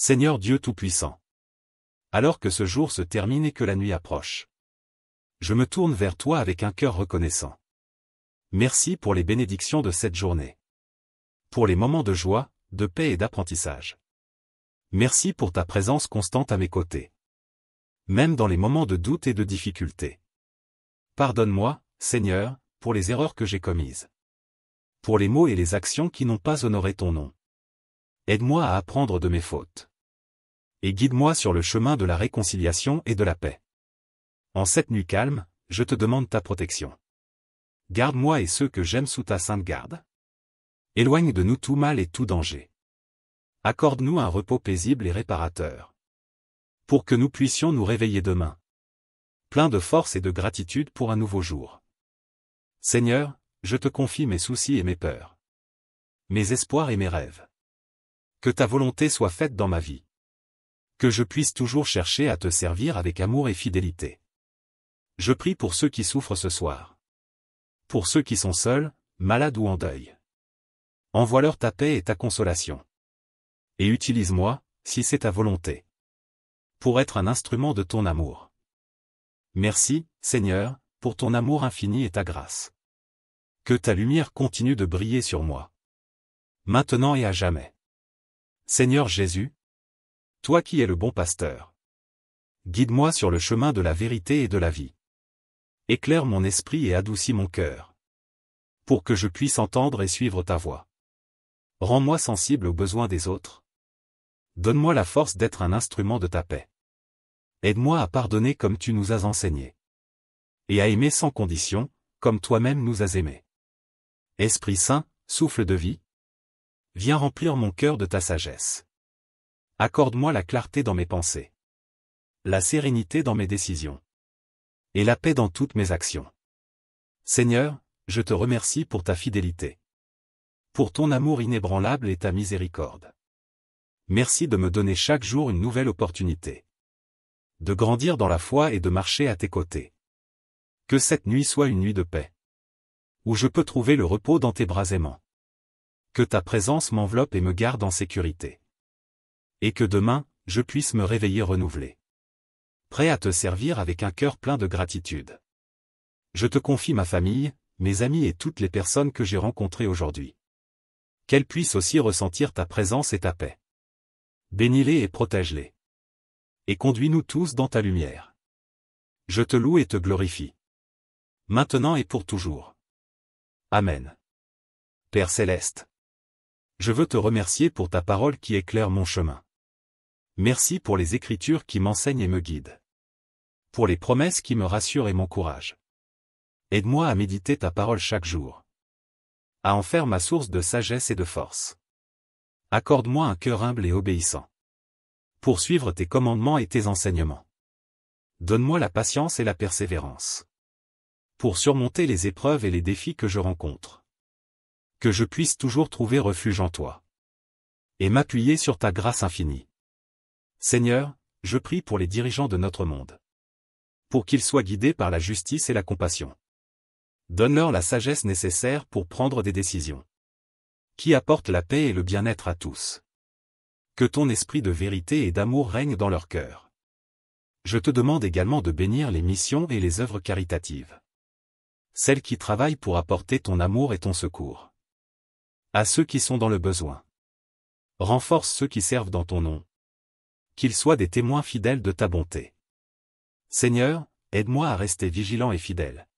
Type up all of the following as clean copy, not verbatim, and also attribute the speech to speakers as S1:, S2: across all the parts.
S1: Seigneur Dieu Tout-Puissant. Alors que ce jour se termine et que la nuit approche, je me tourne vers toi avec un cœur reconnaissant. Merci pour les bénédictions de cette journée. Pour les moments de joie, de paix et d'apprentissage. Merci pour ta présence constante à mes côtés. Même dans les moments de doute et de difficulté. Pardonne-moi, Seigneur, pour les erreurs que j'ai commises. Pour les mots et les actions qui n'ont pas honoré ton nom. Aide-moi à apprendre de mes fautes. Et guide-moi sur le chemin de la réconciliation et de la paix. En cette nuit calme, je te demande ta protection. Garde-moi et ceux que j'aime sous ta sainte garde. Éloigne de nous tout mal et tout danger. Accorde-nous un repos paisible et réparateur. Pour que nous puissions nous réveiller demain. Plein de force et de gratitude pour un nouveau jour. Seigneur, je te confie mes soucis et mes peurs. Mes espoirs et mes rêves. Que ta volonté soit faite dans ma vie. Que je puisse toujours chercher à te servir avec amour et fidélité. Je prie pour ceux qui souffrent ce soir. Pour ceux qui sont seuls, malades ou en deuil. Envoie-leur ta paix et ta consolation. Et utilise-moi, si c'est ta volonté. Pour être un instrument de ton amour. Merci, Seigneur, pour ton amour infini et ta grâce. Que ta lumière continue de briller sur moi. Maintenant et à jamais. Seigneur Jésus, toi qui es le bon pasteur. Guide-moi sur le chemin de la vérité et de la vie. Éclaire mon esprit et adoucis mon cœur. Pour que je puisse entendre et suivre ta voix. Rends-moi sensible aux besoins des autres. Donne-moi la force d'être un instrument de ta paix. Aide-moi à pardonner comme tu nous as enseigné. Et à aimer sans condition, comme toi-même nous as aimés. Esprit Saint, souffle de vie. Viens remplir mon cœur de ta sagesse. Accorde-moi la clarté dans mes pensées. La sérénité dans mes décisions. Et la paix dans toutes mes actions. Seigneur, je te remercie pour ta fidélité. Pour ton amour inébranlable et ta miséricorde. Merci de me donner chaque jour une nouvelle opportunité. De grandir dans la foi et de marcher à tes côtés. Que cette nuit soit une nuit de paix. Où je peux trouver le repos dans tes bras aimants. Que ta présence m'enveloppe et me garde en sécurité. Et que demain, je puisse me réveiller renouvelé. Prêt à te servir avec un cœur plein de gratitude. Je te confie ma famille, mes amis et toutes les personnes que j'ai rencontrées aujourd'hui. Qu'elles puissent aussi ressentir ta présence et ta paix. Bénis-les et protège-les. Et conduis-nous tous dans ta lumière. Je te loue et te glorifie. Maintenant et pour toujours. Amen. Père Céleste. Je veux te remercier pour ta parole qui éclaire mon chemin. Merci pour les Écritures qui m'enseignent et me guident. Pour les promesses qui me rassurent et m'encouragent. Aide-moi à méditer ta parole chaque jour. À en faire ma source de sagesse et de force. Accorde-moi un cœur humble et obéissant. Pour suivre tes commandements et tes enseignements. Donne-moi la patience et la persévérance. Pour surmonter les épreuves et les défis que je rencontre. Que je puisse toujours trouver refuge en toi. Et m'appuyer sur ta grâce infinie. Seigneur, je prie pour les dirigeants de notre monde. Pour qu'ils soient guidés par la justice et la compassion. Donne-leur la sagesse nécessaire pour prendre des décisions. Qui apportent la paix et le bien-être à tous. Que ton esprit de vérité et d'amour règne dans leur cœur. Je te demande également de bénir les missions et les œuvres caritatives. Celles qui travaillent pour apporter ton amour et ton secours. À ceux qui sont dans le besoin. Renforce ceux qui servent dans ton nom. Qu'ils soient des témoins fidèles de ta bonté. Seigneur, aide-moi à rester vigilant et fidèle.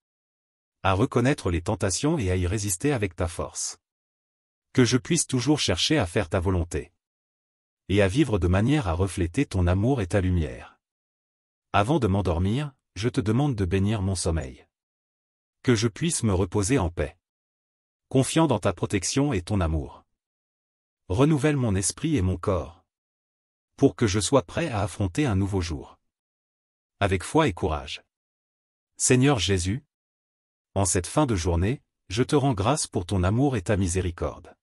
S1: À reconnaître les tentations et à y résister avec ta force. Que je puisse toujours chercher à faire ta volonté. Et à vivre de manière à refléter ton amour et ta lumière. Avant de m'endormir, je te demande de bénir mon sommeil. Que je puisse me reposer en paix. Confiant dans ta protection et ton amour. Renouvelle mon esprit et mon corps. Pour que je sois prêt à affronter un nouveau jour. Avec foi et courage. Seigneur Jésus, en cette fin de journée, je te rends grâce pour ton amour et ta miséricorde.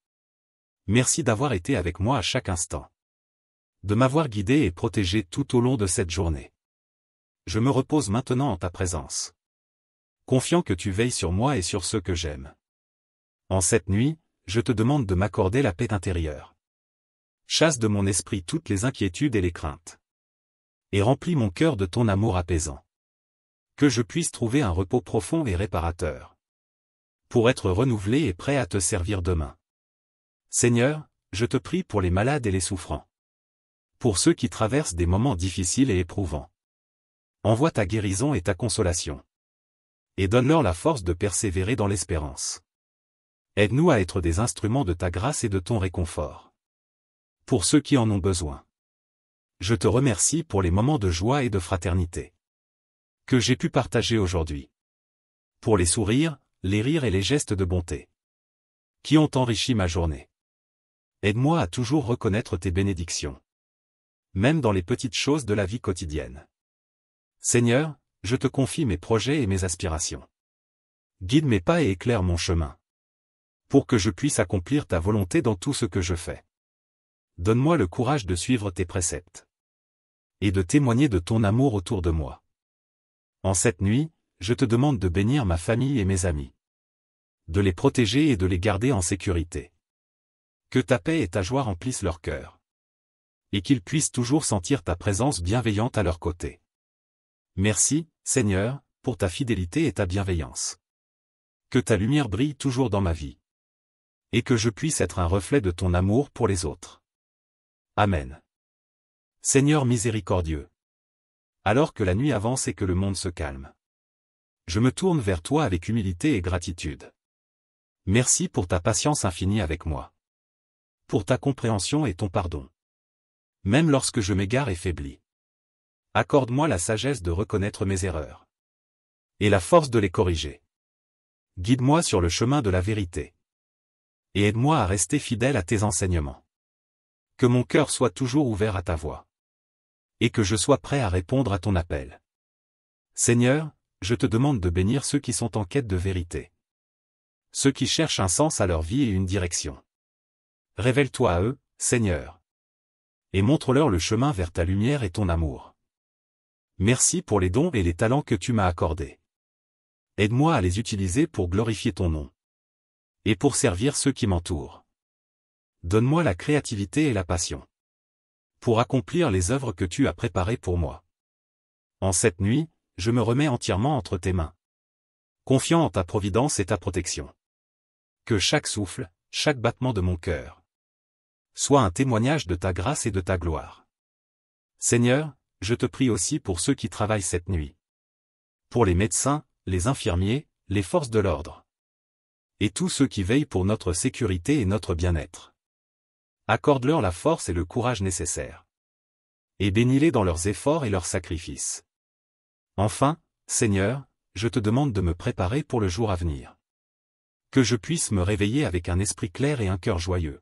S1: Merci d'avoir été avec moi à chaque instant. De m'avoir guidé et protégé tout au long de cette journée. Je me repose maintenant en ta présence. Confiant que tu veilles sur moi et sur ceux que j'aime. En cette nuit, je te demande de m'accorder la paix intérieure. Chasse de mon esprit toutes les inquiétudes et les craintes. Et remplis mon cœur de ton amour apaisant. Que je puisse trouver un repos profond et réparateur. Pour être renouvelé et prêt à te servir demain. Seigneur, je te prie pour les malades et les souffrants. Pour ceux qui traversent des moments difficiles et éprouvants. Envoie ta guérison et ta consolation. Et donne-leur la force de persévérer dans l'espérance. Aide-nous à être des instruments de ta grâce et de ton réconfort. Pour ceux qui en ont besoin. Je te remercie pour les moments de joie et de fraternité que j'ai pu partager aujourd'hui. Pour les sourires, les rires et les gestes de bonté qui ont enrichi ma journée. Aide-moi à toujours reconnaître tes bénédictions. Même dans les petites choses de la vie quotidienne. Seigneur, je te confie mes projets et mes aspirations. Guide mes pas et éclaire mon chemin. Pour que je puisse accomplir ta volonté dans tout ce que je fais. Donne-moi le courage de suivre tes préceptes. Et de témoigner de ton amour autour de moi. En cette nuit, je te demande de bénir ma famille et mes amis. De les protéger et de les garder en sécurité. Que ta paix et ta joie remplissent leur cœur. Et qu'ils puissent toujours sentir ta présence bienveillante à leur côté. Merci, Seigneur, pour ta fidélité et ta bienveillance. Que ta lumière brille toujours dans ma vie. Et que je puisse être un reflet de ton amour pour les autres. Amen. Seigneur miséricordieux. Alors que la nuit avance et que le monde se calme. Je me tourne vers toi avec humilité et gratitude. Merci pour ta patience infinie avec moi. Pour ta compréhension et ton pardon. Même lorsque je m'égare et faiblis. Accorde-moi la sagesse de reconnaître mes erreurs. Et la force de les corriger. Guide-moi sur le chemin de la vérité. Et aide-moi à rester fidèle à tes enseignements. Que mon cœur soit toujours ouvert à ta voix. Et que je sois prêt à répondre à ton appel. Seigneur, je te demande de bénir ceux qui sont en quête de vérité. Ceux qui cherchent un sens à leur vie et une direction. Révèle-toi à eux, Seigneur. Et montre-leur le chemin vers ta lumière et ton amour. Merci pour les dons et les talents que tu m'as accordés. Aide-moi à les utiliser pour glorifier ton nom. Et pour servir ceux qui m'entourent. Donne-moi la créativité et la passion. Pour accomplir les œuvres que tu as préparées pour moi. En cette nuit, je me remets entièrement entre tes mains. Confiant en ta providence et ta protection. Que chaque souffle, chaque battement de mon cœur, soit un témoignage de ta grâce et de ta gloire. Seigneur, je te prie aussi pour ceux qui travaillent cette nuit. Pour les médecins, les infirmiers, les forces de l'ordre. Et tous ceux qui veillent pour notre sécurité et notre bien-être. Accorde-leur la force et le courage nécessaires. Et bénis-les dans leurs efforts et leurs sacrifices. Enfin, Seigneur, je te demande de me préparer pour le jour à venir. Que je puisse me réveiller avec un esprit clair et un cœur joyeux.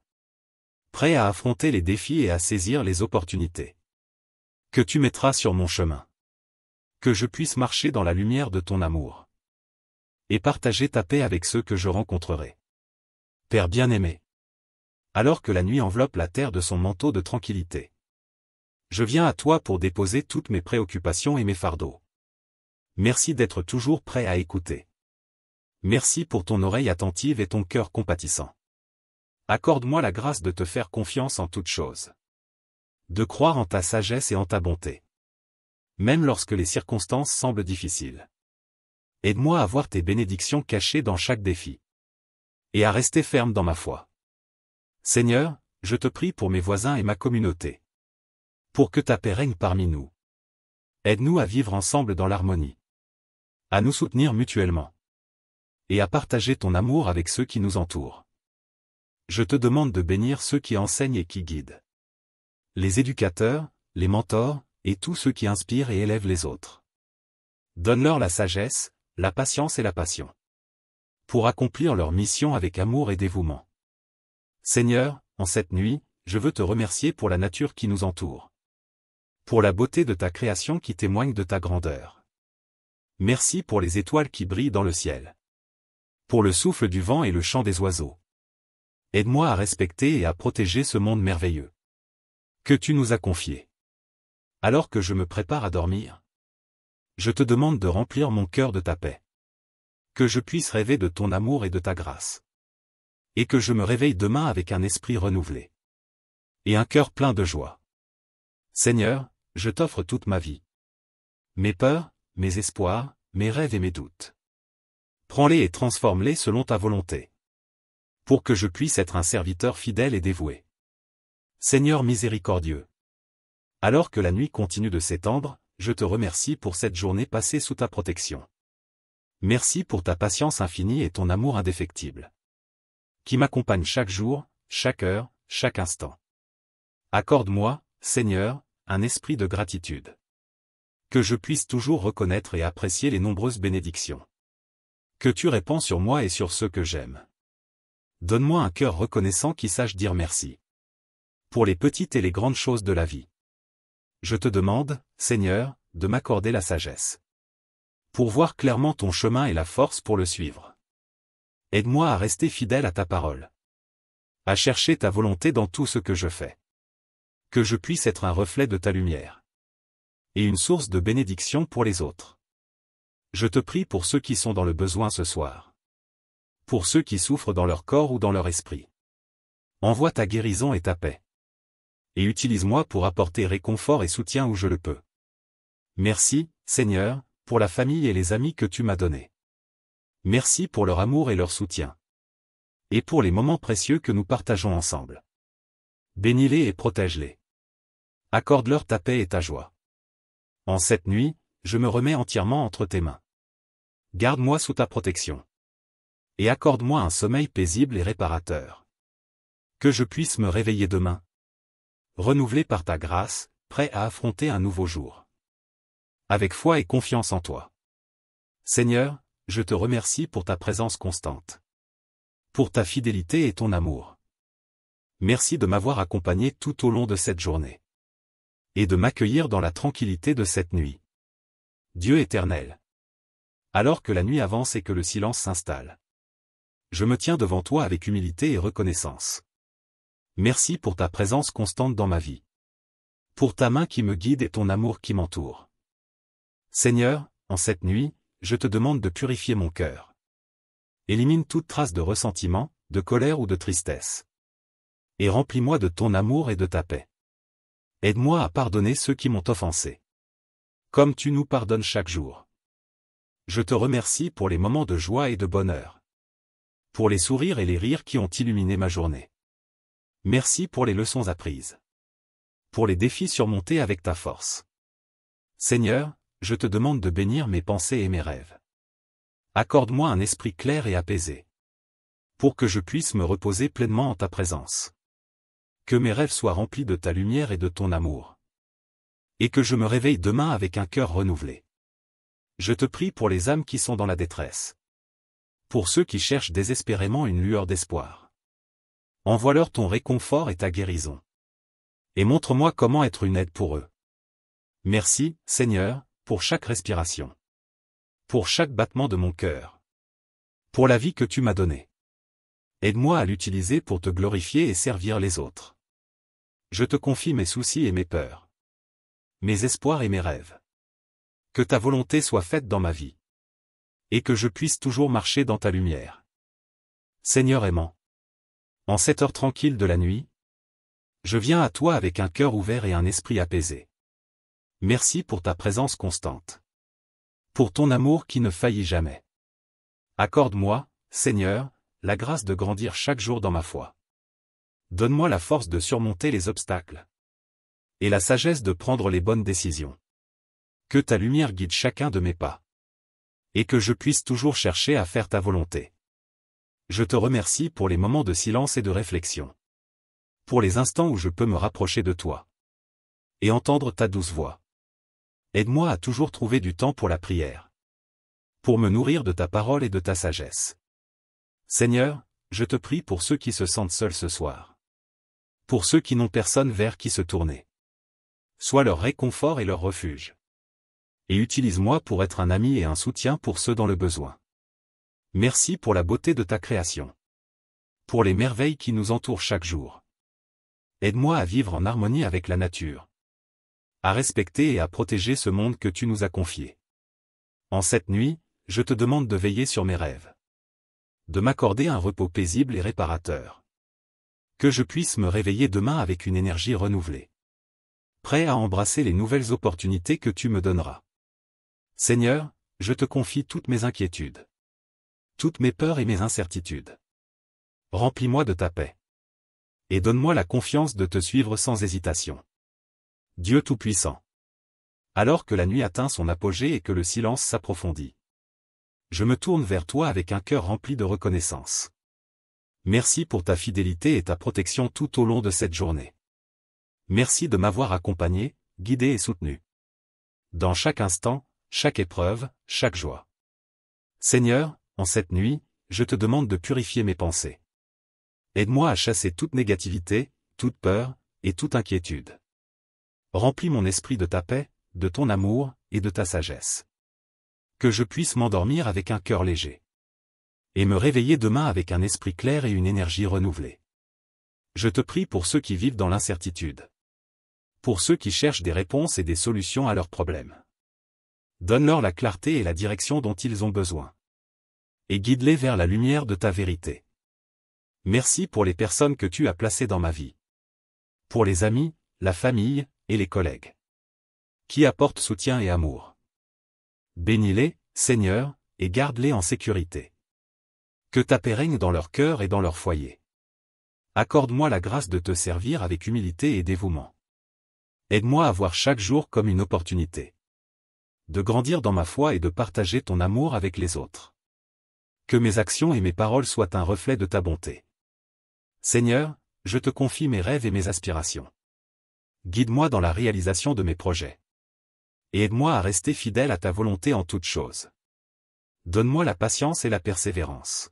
S1: Prêt à affronter les défis et à saisir les opportunités. Que tu mettras sur mon chemin. Que je puisse marcher dans la lumière de ton amour. Et partager ta paix avec ceux que je rencontrerai. Père bien-aimé. Alors que la nuit enveloppe la terre de son manteau de tranquillité. Je viens à toi pour déposer toutes mes préoccupations et mes fardeaux. Merci d'être toujours prêt à écouter. Merci pour ton oreille attentive et ton cœur compatissant. Accorde-moi la grâce de te faire confiance en toutes choses. De croire en ta sagesse et en ta bonté. Même lorsque les circonstances semblent difficiles. Aide-moi à voir tes bénédictions cachées dans chaque défi. Et à rester ferme dans ma foi. Seigneur, je te prie pour mes voisins et ma communauté. Pour que ta paix règne parmi nous. Aide-nous à vivre ensemble dans l'harmonie. À nous soutenir mutuellement. Et à partager ton amour avec ceux qui nous entourent. Je te demande de bénir ceux qui enseignent et qui guident. Les éducateurs, les mentors, et tous ceux qui inspirent et élèvent les autres. Donne-leur la sagesse, la patience et la passion. Pour accomplir leur mission avec amour et dévouement. Seigneur, en cette nuit, je veux te remercier pour la nature qui nous entoure. Pour la beauté de ta création qui témoigne de ta grandeur. Merci pour les étoiles qui brillent dans le ciel. Pour le souffle du vent et le chant des oiseaux. Aide-moi à respecter et à protéger ce monde merveilleux. Que tu nous as confié. Alors que je me prépare à dormir. Je te demande de remplir mon cœur de ta paix. Que je puisse rêver de ton amour et de ta grâce. Et que je me réveille demain avec un esprit renouvelé. et un cœur plein de joie. Seigneur, je t'offre toute ma vie. Mes peurs, mes espoirs, mes rêves et mes doutes. Prends-les et transforme-les selon ta volonté. Pour que je puisse être un serviteur fidèle et dévoué. Seigneur miséricordieux. Alors que la nuit continue de s'étendre, je te remercie pour cette journée passée sous ta protection. Merci pour ta patience infinie et ton amour indéfectible. Qui m'accompagne chaque jour, chaque heure, chaque instant. Accorde-moi, Seigneur, un esprit de gratitude. Que je puisse toujours reconnaître et apprécier les nombreuses bénédictions. Que tu répands sur moi et sur ceux que j'aime. Donne-moi un cœur reconnaissant qui sache dire merci. Pour les petites et les grandes choses de la vie. Je te demande, Seigneur, de m'accorder la sagesse. Pour voir clairement ton chemin et la force pour le suivre. Aide-moi à rester fidèle à ta parole. À chercher ta volonté dans tout ce que je fais. Que je puisse être un reflet de ta lumière. Et une source de bénédiction pour les autres. Je te prie pour ceux qui sont dans le besoin ce soir. Pour ceux qui souffrent dans leur corps ou dans leur esprit. Envoie ta guérison et ta paix. Et utilise-moi pour apporter réconfort et soutien où je le peux. Merci, Seigneur, pour la famille et les amis que tu m'as donnés. Merci pour leur amour et leur soutien. Et pour les moments précieux que nous partageons ensemble. Bénis-les et protège-les. Accorde-leur ta paix et ta joie. En cette nuit, je me remets entièrement entre tes mains. Garde-moi sous ta protection. Et accorde-moi un sommeil paisible et réparateur. Que je puisse me réveiller demain. Renouvelé par ta grâce, prêt à affronter un nouveau jour. Avec foi et confiance en toi. Seigneur, je te remercie pour ta présence constante. Pour ta fidélité et ton amour. Merci de m'avoir accompagné tout au long de cette journée. Et de m'accueillir dans la tranquillité de cette nuit. Dieu éternel. Alors que la nuit avance et que le silence s'installe. Je me tiens devant toi avec humilité et reconnaissance. Merci pour ta présence constante dans ma vie. Pour ta main qui me guide et ton amour qui m'entoure. Seigneur, en cette nuit, je te demande de purifier mon cœur. Élimine toute trace de ressentiment, de colère ou de tristesse. Et remplis-moi de ton amour et de ta paix. Aide-moi à pardonner ceux qui m'ont offensé. Comme tu nous pardonnes chaque jour. Je te remercie pour les moments de joie et de bonheur. Pour les sourires et les rires qui ont illuminé ma journée. Merci pour les leçons apprises. Pour les défis surmontés avec ta force. Seigneur, je te demande de bénir mes pensées et mes rêves. Accorde-moi un esprit clair et apaisé. Pour que je puisse me reposer pleinement en ta présence. Que mes rêves soient remplis de ta lumière et de ton amour. Et que je me réveille demain avec un cœur renouvelé. Je te prie pour les âmes qui sont dans la détresse. Pour ceux qui cherchent désespérément une lueur d'espoir. Envoie-leur ton réconfort et ta guérison. Et montre-moi comment être une aide pour eux. Merci, Seigneur, pour chaque respiration. Pour chaque battement de mon cœur. Pour la vie que tu m'as donnée. Aide-moi à l'utiliser pour te glorifier et servir les autres. Je te confie mes soucis et mes peurs. Mes espoirs et mes rêves. Que ta volonté soit faite dans ma vie. Et que je puisse toujours marcher dans ta lumière. Seigneur aimant. En cette heure tranquille de la nuit, je viens à toi avec un cœur ouvert et un esprit apaisé. Merci pour ta présence constante. Pour ton amour qui ne faillit jamais. Accorde-moi, Seigneur, la grâce de grandir chaque jour dans ma foi. Donne-moi la force de surmonter les obstacles. Et la sagesse de prendre les bonnes décisions. Que ta lumière guide chacun de mes pas. Et que je puisse toujours chercher à faire ta volonté. Je te remercie pour les moments de silence et de réflexion. Pour les instants où je peux me rapprocher de toi. Et entendre ta douce voix. Aide-moi à toujours trouver du temps pour la prière. Pour me nourrir de ta parole et de ta sagesse. Seigneur, je te prie pour ceux qui se sentent seuls ce soir. Pour ceux qui n'ont personne vers qui se tourner. Sois leur réconfort et leur refuge. Et utilise-moi pour être un ami et un soutien pour ceux dans le besoin. Merci pour la beauté de ta création. Pour les merveilles qui nous entourent chaque jour. Aide-moi à vivre en harmonie avec la nature. À respecter et à protéger ce monde que tu nous as confié. En cette nuit, je te demande de veiller sur mes rêves. De m'accorder un repos paisible et réparateur. Que je puisse me réveiller demain avec une énergie renouvelée. Prêt à embrasser les nouvelles opportunités que tu me donneras. Seigneur, je te confie toutes mes inquiétudes. Toutes mes peurs et mes incertitudes. Remplis-moi de ta paix. Et donne-moi la confiance de te suivre sans hésitation. Dieu Tout-Puissant. Alors que la nuit atteint son apogée et que le silence s'approfondit, je me tourne vers toi avec un cœur rempli de reconnaissance. Merci pour ta fidélité et ta protection tout au long de cette journée. Merci de m'avoir accompagné, guidé et soutenu. Dans chaque instant, chaque épreuve, chaque joie. Seigneur, en cette nuit, je te demande de purifier mes pensées. Aide-moi à chasser toute négativité, toute peur, et toute inquiétude. Remplis mon esprit de ta paix, de ton amour, et de ta sagesse. Que je puisse m'endormir avec un cœur léger. Et me réveiller demain avec un esprit clair et une énergie renouvelée. Je te prie pour ceux qui vivent dans l'incertitude. Pour ceux qui cherchent des réponses et des solutions à leurs problèmes. Donne-leur la clarté et la direction dont ils ont besoin. Et guide-les vers la lumière de ta vérité. Merci pour les personnes que tu as placées dans ma vie. Pour les amis, la famille, et les collègues. Qui apportent soutien et amour. Bénis-les, Seigneur, et garde-les en sécurité. Que ta paix règne dans leur cœur et dans leur foyer. Accorde-moi la grâce de te servir avec humilité et dévouement. Aide-moi à voir chaque jour comme une opportunité. De grandir dans ma foi et de partager ton amour avec les autres. Que mes actions et mes paroles soient un reflet de ta bonté. Seigneur, je te confie mes rêves et mes aspirations. Guide-moi dans la réalisation de mes projets. Et aide-moi à rester fidèle à ta volonté en toutes choses. Donne-moi la patience et la persévérance.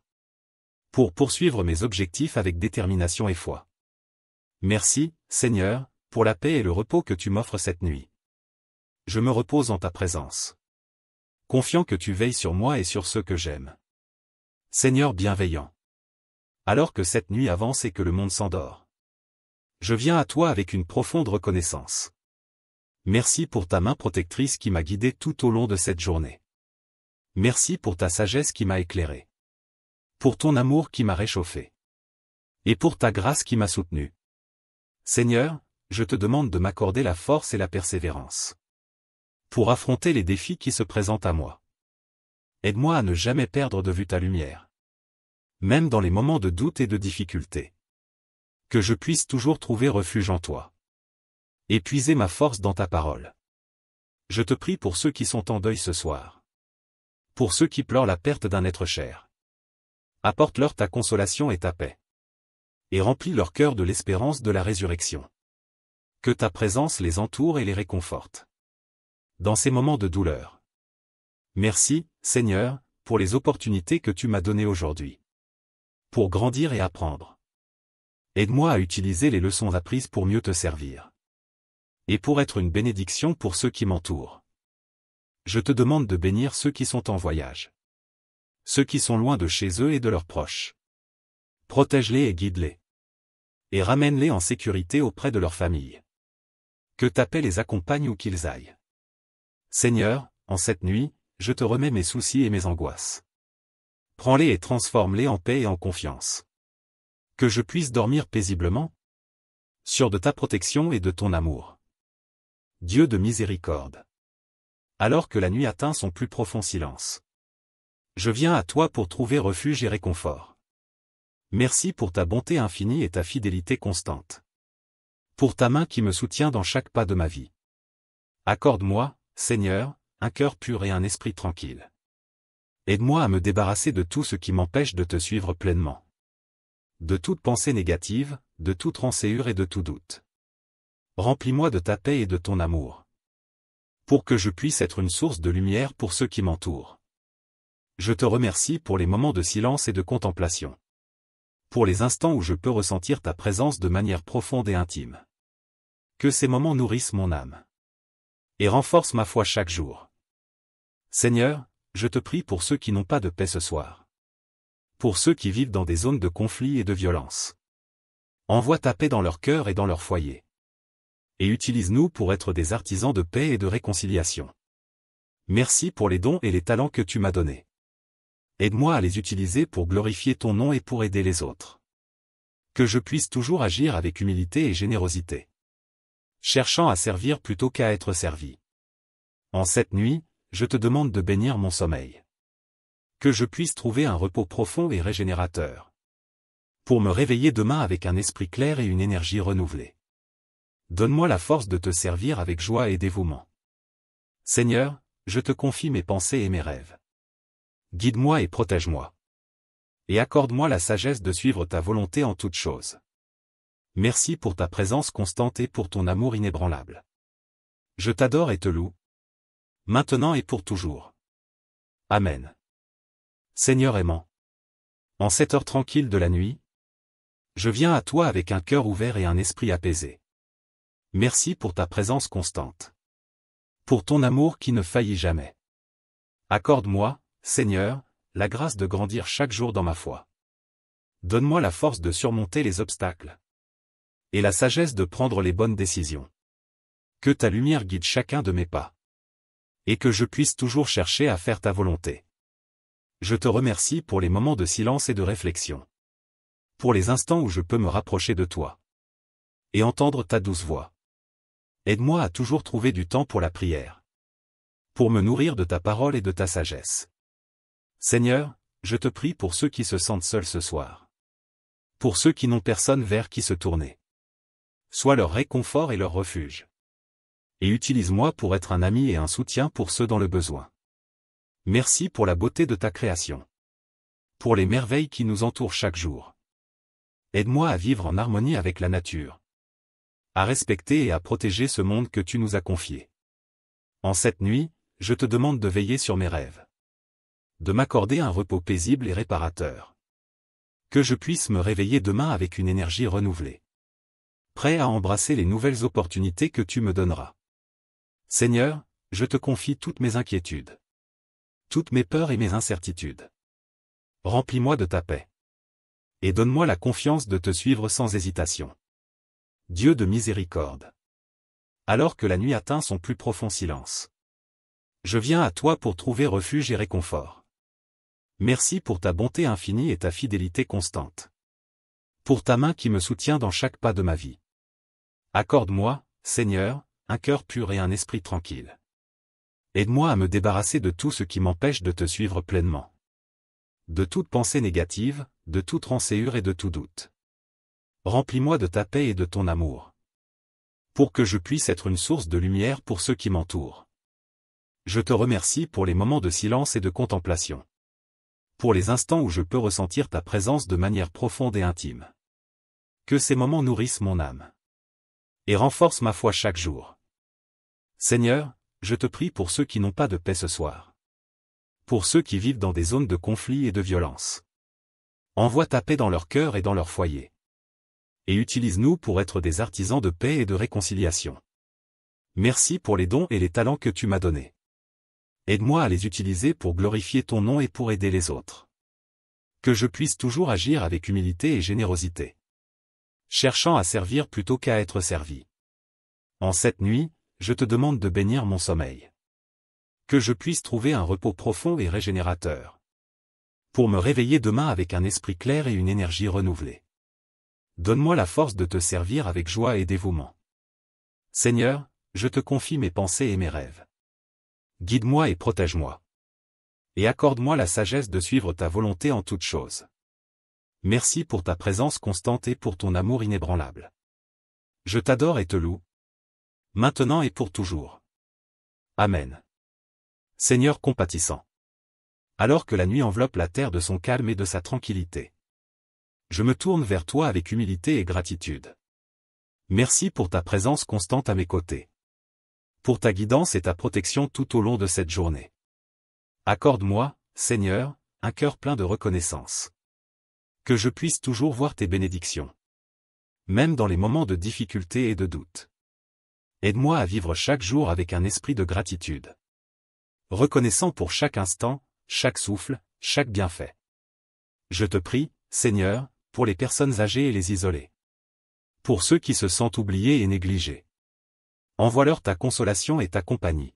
S1: Pour poursuivre mes objectifs avec détermination et foi. Merci, Seigneur, pour la paix et le repos que tu m'offres cette nuit. Je me repose en ta présence. Confiant que tu veilles sur moi et sur ceux que j'aime. Seigneur bienveillant. Alors que cette nuit avance et que le monde s'endort. Je viens à toi avec une profonde reconnaissance. Merci pour ta main protectrice qui m'a guidé tout au long de cette journée. Merci pour ta sagesse qui m'a éclairé. Pour ton amour qui m'a réchauffé. Et pour ta grâce qui m'a soutenu. Seigneur, je te demande de m'accorder la force et la persévérance. Pour affronter les défis qui se présentent à moi. Aide-moi à ne jamais perdre de vue ta lumière. Même dans les moments de doute et de difficulté. Que je puisse toujours trouver refuge en toi. Et puiser ma force dans ta parole. Je te prie pour ceux qui sont en deuil ce soir. Pour ceux qui pleurent la perte d'un être cher. Apporte-leur ta consolation et ta paix. Et remplis leur cœur de l'espérance de la résurrection. Que ta présence les entoure et les réconforte. Dans ces moments de douleur. Merci, Seigneur, pour les opportunités que tu m'as données aujourd'hui. Pour grandir et apprendre. Aide-moi à utiliser les leçons apprises pour mieux te servir. Et pour être une bénédiction pour ceux qui m'entourent. Je te demande de bénir ceux qui sont en voyage. Ceux qui sont loin de chez eux et de leurs proches. Protège-les et guide-les. Et ramène-les en sécurité auprès de leur famille. Que ta paix les accompagne où qu'ils aillent. Seigneur, en cette nuit, je te remets mes soucis et mes angoisses. Prends-les et transforme-les en paix et en confiance. Que je puisse dormir paisiblement. Sûr de ta protection et de ton amour. Dieu de miséricorde. Alors que la nuit atteint son plus profond silence. Je viens à toi pour trouver refuge et réconfort. Merci pour ta bonté infinie et ta fidélité constante. Pour ta main qui me soutient dans chaque pas de ma vie. Accorde-moi, Seigneur, un cœur pur et un esprit tranquille. Aide-moi à me débarrasser de tout ce qui m'empêche de te suivre pleinement. De toute pensée négative, de toute rancœur et de tout doute. Remplis-moi de ta paix et de ton amour. Pour que je puisse être une source de lumière pour ceux qui m'entourent. Je te remercie pour les moments de silence et de contemplation. Pour les instants où je peux ressentir ta présence de manière profonde et intime. Que ces moments nourrissent mon âme. Et renforcent ma foi chaque jour. Seigneur, je te prie pour ceux qui n'ont pas de paix ce soir. Pour ceux qui vivent dans des zones de conflit et de violence. Envoie ta paix dans leur cœur et dans leur foyer. Et utilise-nous pour être des artisans de paix et de réconciliation. Merci pour les dons et les talents que tu m'as donnés. Aide-moi à les utiliser pour glorifier ton nom et pour aider les autres. Que je puisse toujours agir avec humilité et générosité. Cherchant à servir plutôt qu'à être servi. En cette nuit, je te demande de bénir mon sommeil. Que je puisse trouver un repos profond et régénérateur. Pour me réveiller demain avec un esprit clair et une énergie renouvelée. Donne-moi la force de te servir avec joie et dévouement. Seigneur, je te confie mes pensées et mes rêves. Guide-moi et protège-moi. Et accorde-moi la sagesse de suivre ta volonté en toutes choses. Merci pour ta présence constante et pour ton amour inébranlable. Je t'adore et te loue. Maintenant et pour toujours. Amen. Seigneur aimant. En cette heure tranquille de la nuit, je viens à toi avec un cœur ouvert et un esprit apaisé. Merci pour ta présence constante. Pour ton amour qui ne faillit jamais. Accorde-moi, Seigneur, la grâce de grandir chaque jour dans ma foi. Donne-moi la force de surmonter les obstacles. Et la sagesse de prendre les bonnes décisions. Que ta lumière guide chacun de mes pas. Et que je puisse toujours chercher à faire ta volonté. Je te remercie pour les moments de silence et de réflexion. Pour les instants où je peux me rapprocher de toi. Et entendre ta douce voix. Aide-moi à toujours trouver du temps pour la prière. Pour me nourrir de ta parole et de ta sagesse. Seigneur, je te prie pour ceux qui se sentent seuls ce soir. Pour ceux qui n'ont personne vers qui se tourner. Sois leur réconfort et leur refuge. Et utilise-moi pour être un ami et un soutien pour ceux dans le besoin. Merci pour la beauté de ta création. Pour les merveilles qui nous entourent chaque jour. Aide-moi à vivre en harmonie avec la nature. À respecter et à protéger ce monde que tu nous as confié. En cette nuit, je te demande de veiller sur mes rêves. De m'accorder un repos paisible et réparateur. Que je puisse me réveiller demain avec une énergie renouvelée. Prêt à embrasser les nouvelles opportunités que tu me donneras. Seigneur, je te confie toutes mes inquiétudes. Toutes mes peurs et mes incertitudes. Remplis-moi de ta paix. Et donne-moi la confiance de te suivre sans hésitation. Dieu de miséricorde. Alors que la nuit atteint son plus profond silence. Je viens à toi pour trouver refuge et réconfort. Merci pour ta bonté infinie et ta fidélité constante. Pour ta main qui me soutient dans chaque pas de ma vie. Accorde-moi, Seigneur, un cœur pur et un esprit tranquille. Aide-moi à me débarrasser de tout ce qui m'empêche de te suivre pleinement. De toute pensée négative, de toute rancœur et de tout doute. Remplis-moi de ta paix et de ton amour. Pour que je puisse être une source de lumière pour ceux qui m'entourent. Je te remercie pour les moments de silence et de contemplation. Pour les instants où je peux ressentir ta présence de manière profonde et intime. Que ces moments nourrissent mon âme. Et renforcent ma foi chaque jour. Seigneur, je te prie pour ceux qui n'ont pas de paix ce soir. Pour ceux qui vivent dans des zones de conflit et de violence. Envoie ta paix dans leur cœur et dans leur foyer. Et utilise-nous pour être des artisans de paix et de réconciliation. Merci pour les dons et les talents que tu m'as donnés. Aide-moi à les utiliser pour glorifier ton nom et pour aider les autres. Que je puisse toujours agir avec humilité et générosité. Cherchant à servir plutôt qu'à être servi. En cette nuit, je te demande de bénir mon sommeil. Que je puisse trouver un repos profond et régénérateur. Pour me réveiller demain avec un esprit clair et une énergie renouvelée. Donne-moi la force de te servir avec joie et dévouement. Seigneur, je te confie mes pensées et mes rêves. Guide-moi et protège-moi. Et accorde-moi la sagesse de suivre ta volonté en toutes choses. Merci pour ta présence constante et pour ton amour inébranlable. Je t'adore et te loue. Maintenant et pour toujours. Amen. Seigneur compatissant. Alors que la nuit enveloppe la terre de son calme et de sa tranquillité. Je me tourne vers toi avec humilité et gratitude. Merci pour ta présence constante à mes côtés. Pour ta guidance et ta protection tout au long de cette journée. Accorde-moi, Seigneur, un cœur plein de reconnaissance. Que je puisse toujours voir tes bénédictions. Même dans les moments de difficulté et de doute. Aide-moi à vivre chaque jour avec un esprit de gratitude. Reconnaissant pour chaque instant, chaque souffle, chaque bienfait. Je te prie, Seigneur, pour les personnes âgées et les isolées. Pour ceux qui se sentent oubliés et négligés. Envoie-leur ta consolation et ta compagnie.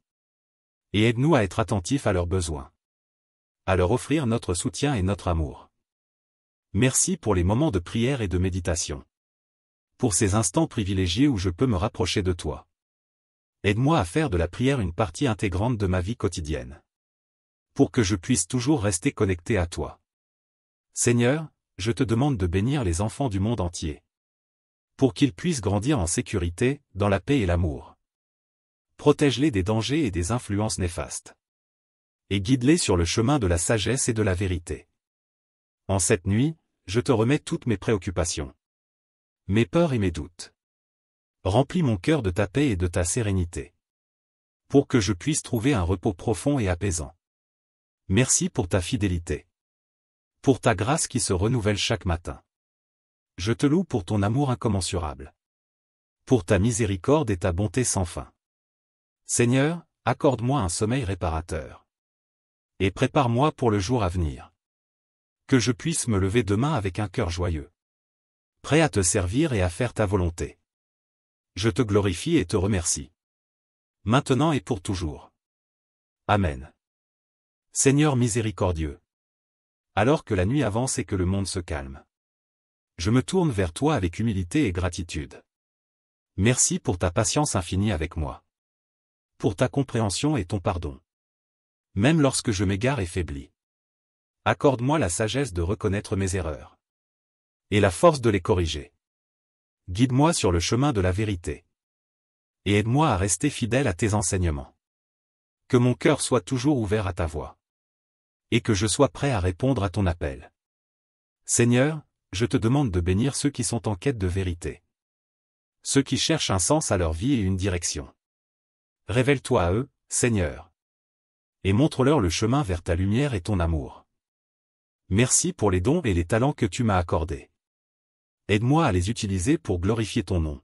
S1: Et aide-nous à être attentifs à leurs besoins. À leur offrir notre soutien et notre amour. Merci pour les moments de prière et de méditation. Pour ces instants privilégiés où je peux me rapprocher de toi. Aide-moi à faire de la prière une partie intégrante de ma vie quotidienne. Pour que je puisse toujours rester connecté à toi. Seigneur, je te demande de bénir les enfants du monde entier. Pour qu'ils puissent grandir en sécurité, dans la paix et l'amour. Protège-les des dangers et des influences néfastes. Et guide-les sur le chemin de la sagesse et de la vérité. En cette nuit, je te remets toutes mes préoccupations. Mes peurs et mes doutes. Remplis mon cœur de ta paix et de ta sérénité. Pour que je puisse trouver un repos profond et apaisant. Merci pour ta fidélité. Pour ta grâce qui se renouvelle chaque matin. Je te loue pour ton amour incommensurable. Pour ta miséricorde et ta bonté sans fin. Seigneur, accorde-moi un sommeil réparateur. Et prépare-moi pour le jour à venir. Que je puisse me lever demain avec un cœur joyeux. Prêt à te servir et à faire ta volonté. Je te glorifie et te remercie. Maintenant et pour toujours. Amen. Seigneur miséricordieux. Alors que la nuit avance et que le monde se calme. Je me tourne vers toi avec humilité et gratitude. Merci pour ta patience infinie avec moi. Pour ta compréhension et ton pardon. Même lorsque je m'égare et faiblis. Accorde-moi la sagesse de reconnaître mes erreurs. Et la force de les corriger. Guide-moi sur le chemin de la vérité. Et aide-moi à rester fidèle à tes enseignements. Que mon cœur soit toujours ouvert à ta voix. Et que je sois prêt à répondre à ton appel. Seigneur, je te demande de bénir ceux qui sont en quête de vérité. Ceux qui cherchent un sens à leur vie et une direction. Révèle-toi à eux, Seigneur. Et montre-leur le chemin vers ta lumière et ton amour. Merci pour les dons et les talents que tu m'as accordés. Aide-moi à les utiliser pour glorifier ton nom.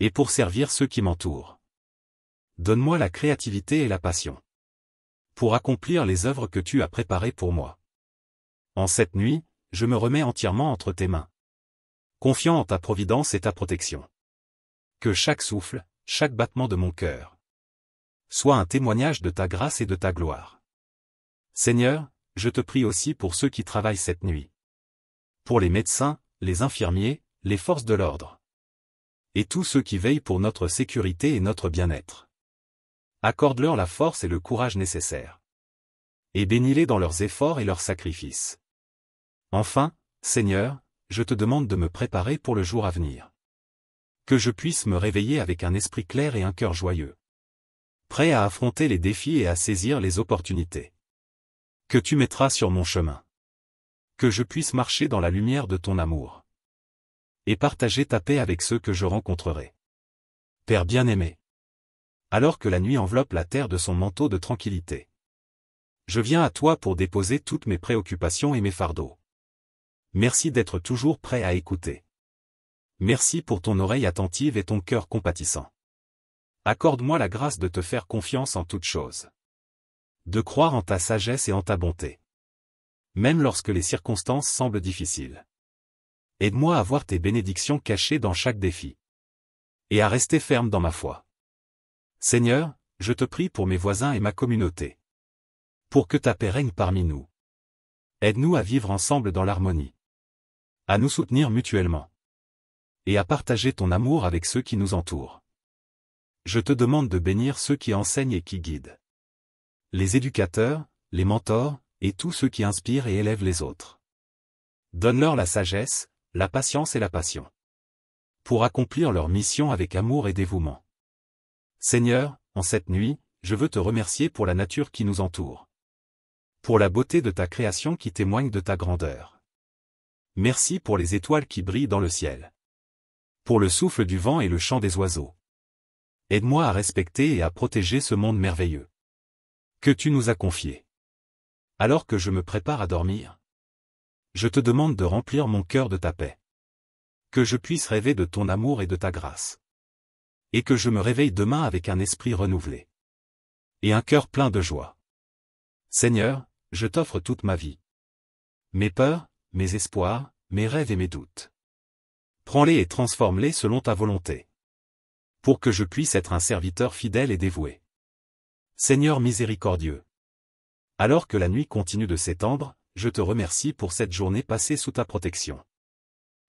S1: Et pour servir ceux qui m'entourent. Donne-moi la créativité et la passion. Pour accomplir les œuvres que tu as préparées pour moi. En cette nuit, je me remets entièrement entre tes mains. Confiant en ta providence et ta protection. Que chaque souffle, chaque battement de mon cœur, soit un témoignage de ta grâce et de ta gloire. Seigneur, je te prie aussi pour ceux qui travaillent cette nuit. Pour les médecins, les infirmiers, les forces de l'ordre. Et tous ceux qui veillent pour notre sécurité et notre bien-être. Accorde-leur la force et le courage nécessaires. Et bénis-les dans leurs efforts et leurs sacrifices. Enfin, Seigneur, je te demande de me préparer pour le jour à venir. Que je puisse me réveiller avec un esprit clair et un cœur joyeux. Prêt à affronter les défis et à saisir les opportunités. Que tu mettras sur mon chemin. Que je puisse marcher dans la lumière de ton amour. Et partager ta paix avec ceux que je rencontrerai. Père bien-aimé. Alors que la nuit enveloppe la terre de son manteau de tranquillité. Je viens à toi pour déposer toutes mes préoccupations et mes fardeaux. Merci d'être toujours prêt à écouter. Merci pour ton oreille attentive et ton cœur compatissant. Accorde-moi la grâce de te faire confiance en toutes choses. De croire en ta sagesse et en ta bonté. Même lorsque les circonstances semblent difficiles. Aide-moi à voir tes bénédictions cachées dans chaque défi. Et à rester ferme dans ma foi. Seigneur, je te prie pour mes voisins et ma communauté. Pour que ta paix règne parmi nous. Aide-nous à vivre ensemble dans l'harmonie. À nous soutenir mutuellement. Et à partager ton amour avec ceux qui nous entourent. Je te demande de bénir ceux qui enseignent et qui guident. Les éducateurs, les mentors, et tous ceux qui inspirent et élèvent les autres. Donne-leur la sagesse, la patience et la passion. Pour accomplir leur mission avec amour et dévouement. Seigneur, en cette nuit, je veux te remercier pour la nature qui nous entoure. Pour la beauté de ta création qui témoigne de ta grandeur. Merci pour les étoiles qui brillent dans le ciel. Pour le souffle du vent et le chant des oiseaux. Aide-moi à respecter et à protéger ce monde merveilleux. Que tu nous as confié. Alors que je me prépare à dormir. Je te demande de remplir mon cœur de ta paix. Que je puisse rêver de ton amour et de ta grâce. Et que je me réveille demain avec un esprit renouvelé. Et un cœur plein de joie. Seigneur, je t'offre toute ma vie. Mes peurs, mes espoirs, mes rêves et mes doutes. Prends-les et transforme-les selon ta volonté. Pour que je puisse être un serviteur fidèle et dévoué. Seigneur miséricordieux. Alors que la nuit continue de s'étendre, je te remercie pour cette journée passée sous ta protection.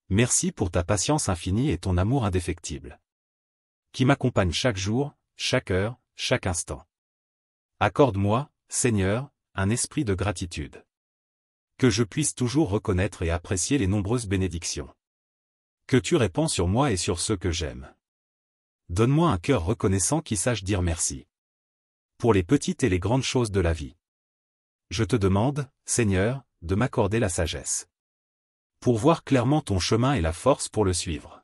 S1: Merci pour ta patience infinie et ton amour indéfectible, qui m'accompagne chaque jour, chaque heure, chaque instant. Accorde-moi, Seigneur, un esprit de gratitude. Que je puisse toujours reconnaître et apprécier les nombreuses bénédictions que tu répands sur moi et sur ceux que j'aime. Donne-moi un cœur reconnaissant qui sache dire merci pour les petites et les grandes choses de la vie. Je te demande, Seigneur, de m'accorder la sagesse pour voir clairement ton chemin et la force pour le suivre.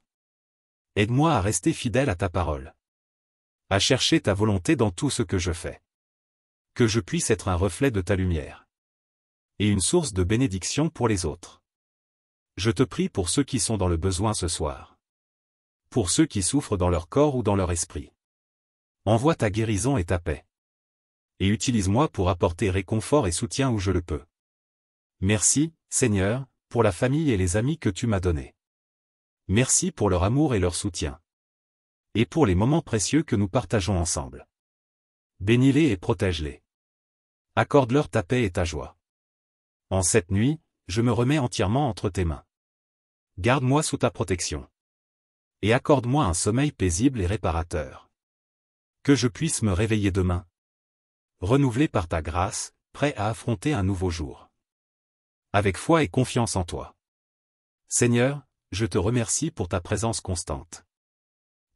S1: Aide-moi à rester fidèle à ta parole, à chercher ta volonté dans tout ce que je fais. Que je puisse être un reflet de ta lumière et une source de bénédiction pour les autres. Je te prie pour ceux qui sont dans le besoin ce soir, pour ceux qui souffrent dans leur corps ou dans leur esprit. Envoie ta guérison et ta paix, et utilise-moi pour apporter réconfort et soutien où je le peux. Merci, Seigneur, pour la famille et les amis que tu m'as donnés. Merci pour leur amour et leur soutien, et pour les moments précieux que nous partageons ensemble. Bénis-les et protège-les. Accorde-leur ta paix et ta joie. En cette nuit, je me remets entièrement entre tes mains. Garde-moi sous ta protection. Et accorde-moi un sommeil paisible et réparateur. Que je puisse me réveiller demain, renouvelé par ta grâce, prêt à affronter un nouveau jour, avec foi et confiance en toi. Seigneur, je te remercie pour ta présence constante,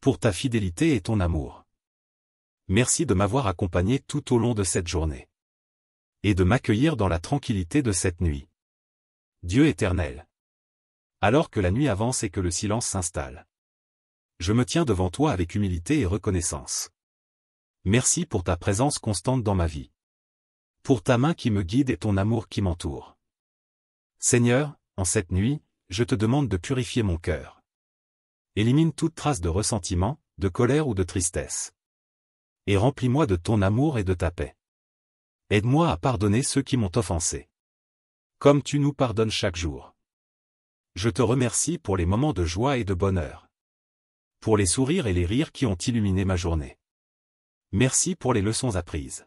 S1: pour ta fidélité et ton amour. Merci de m'avoir accompagné tout au long de cette journée, et de m'accueillir dans la tranquillité de cette nuit. Dieu éternel, alors que la nuit avance et que le silence s'installe, je me tiens devant toi avec humilité et reconnaissance. Merci pour ta présence constante dans ma vie, pour ta main qui me guide et ton amour qui m'entoure. Seigneur, en cette nuit, je te demande de purifier mon cœur. Élimine toute trace de ressentiment, de colère ou de tristesse. Et remplis-moi de ton amour et de ta paix. Aide-moi à pardonner ceux qui m'ont offensé, comme tu nous pardonnes chaque jour. Je te remercie pour les moments de joie et de bonheur, pour les sourires et les rires qui ont illuminé ma journée. Merci pour les leçons apprises,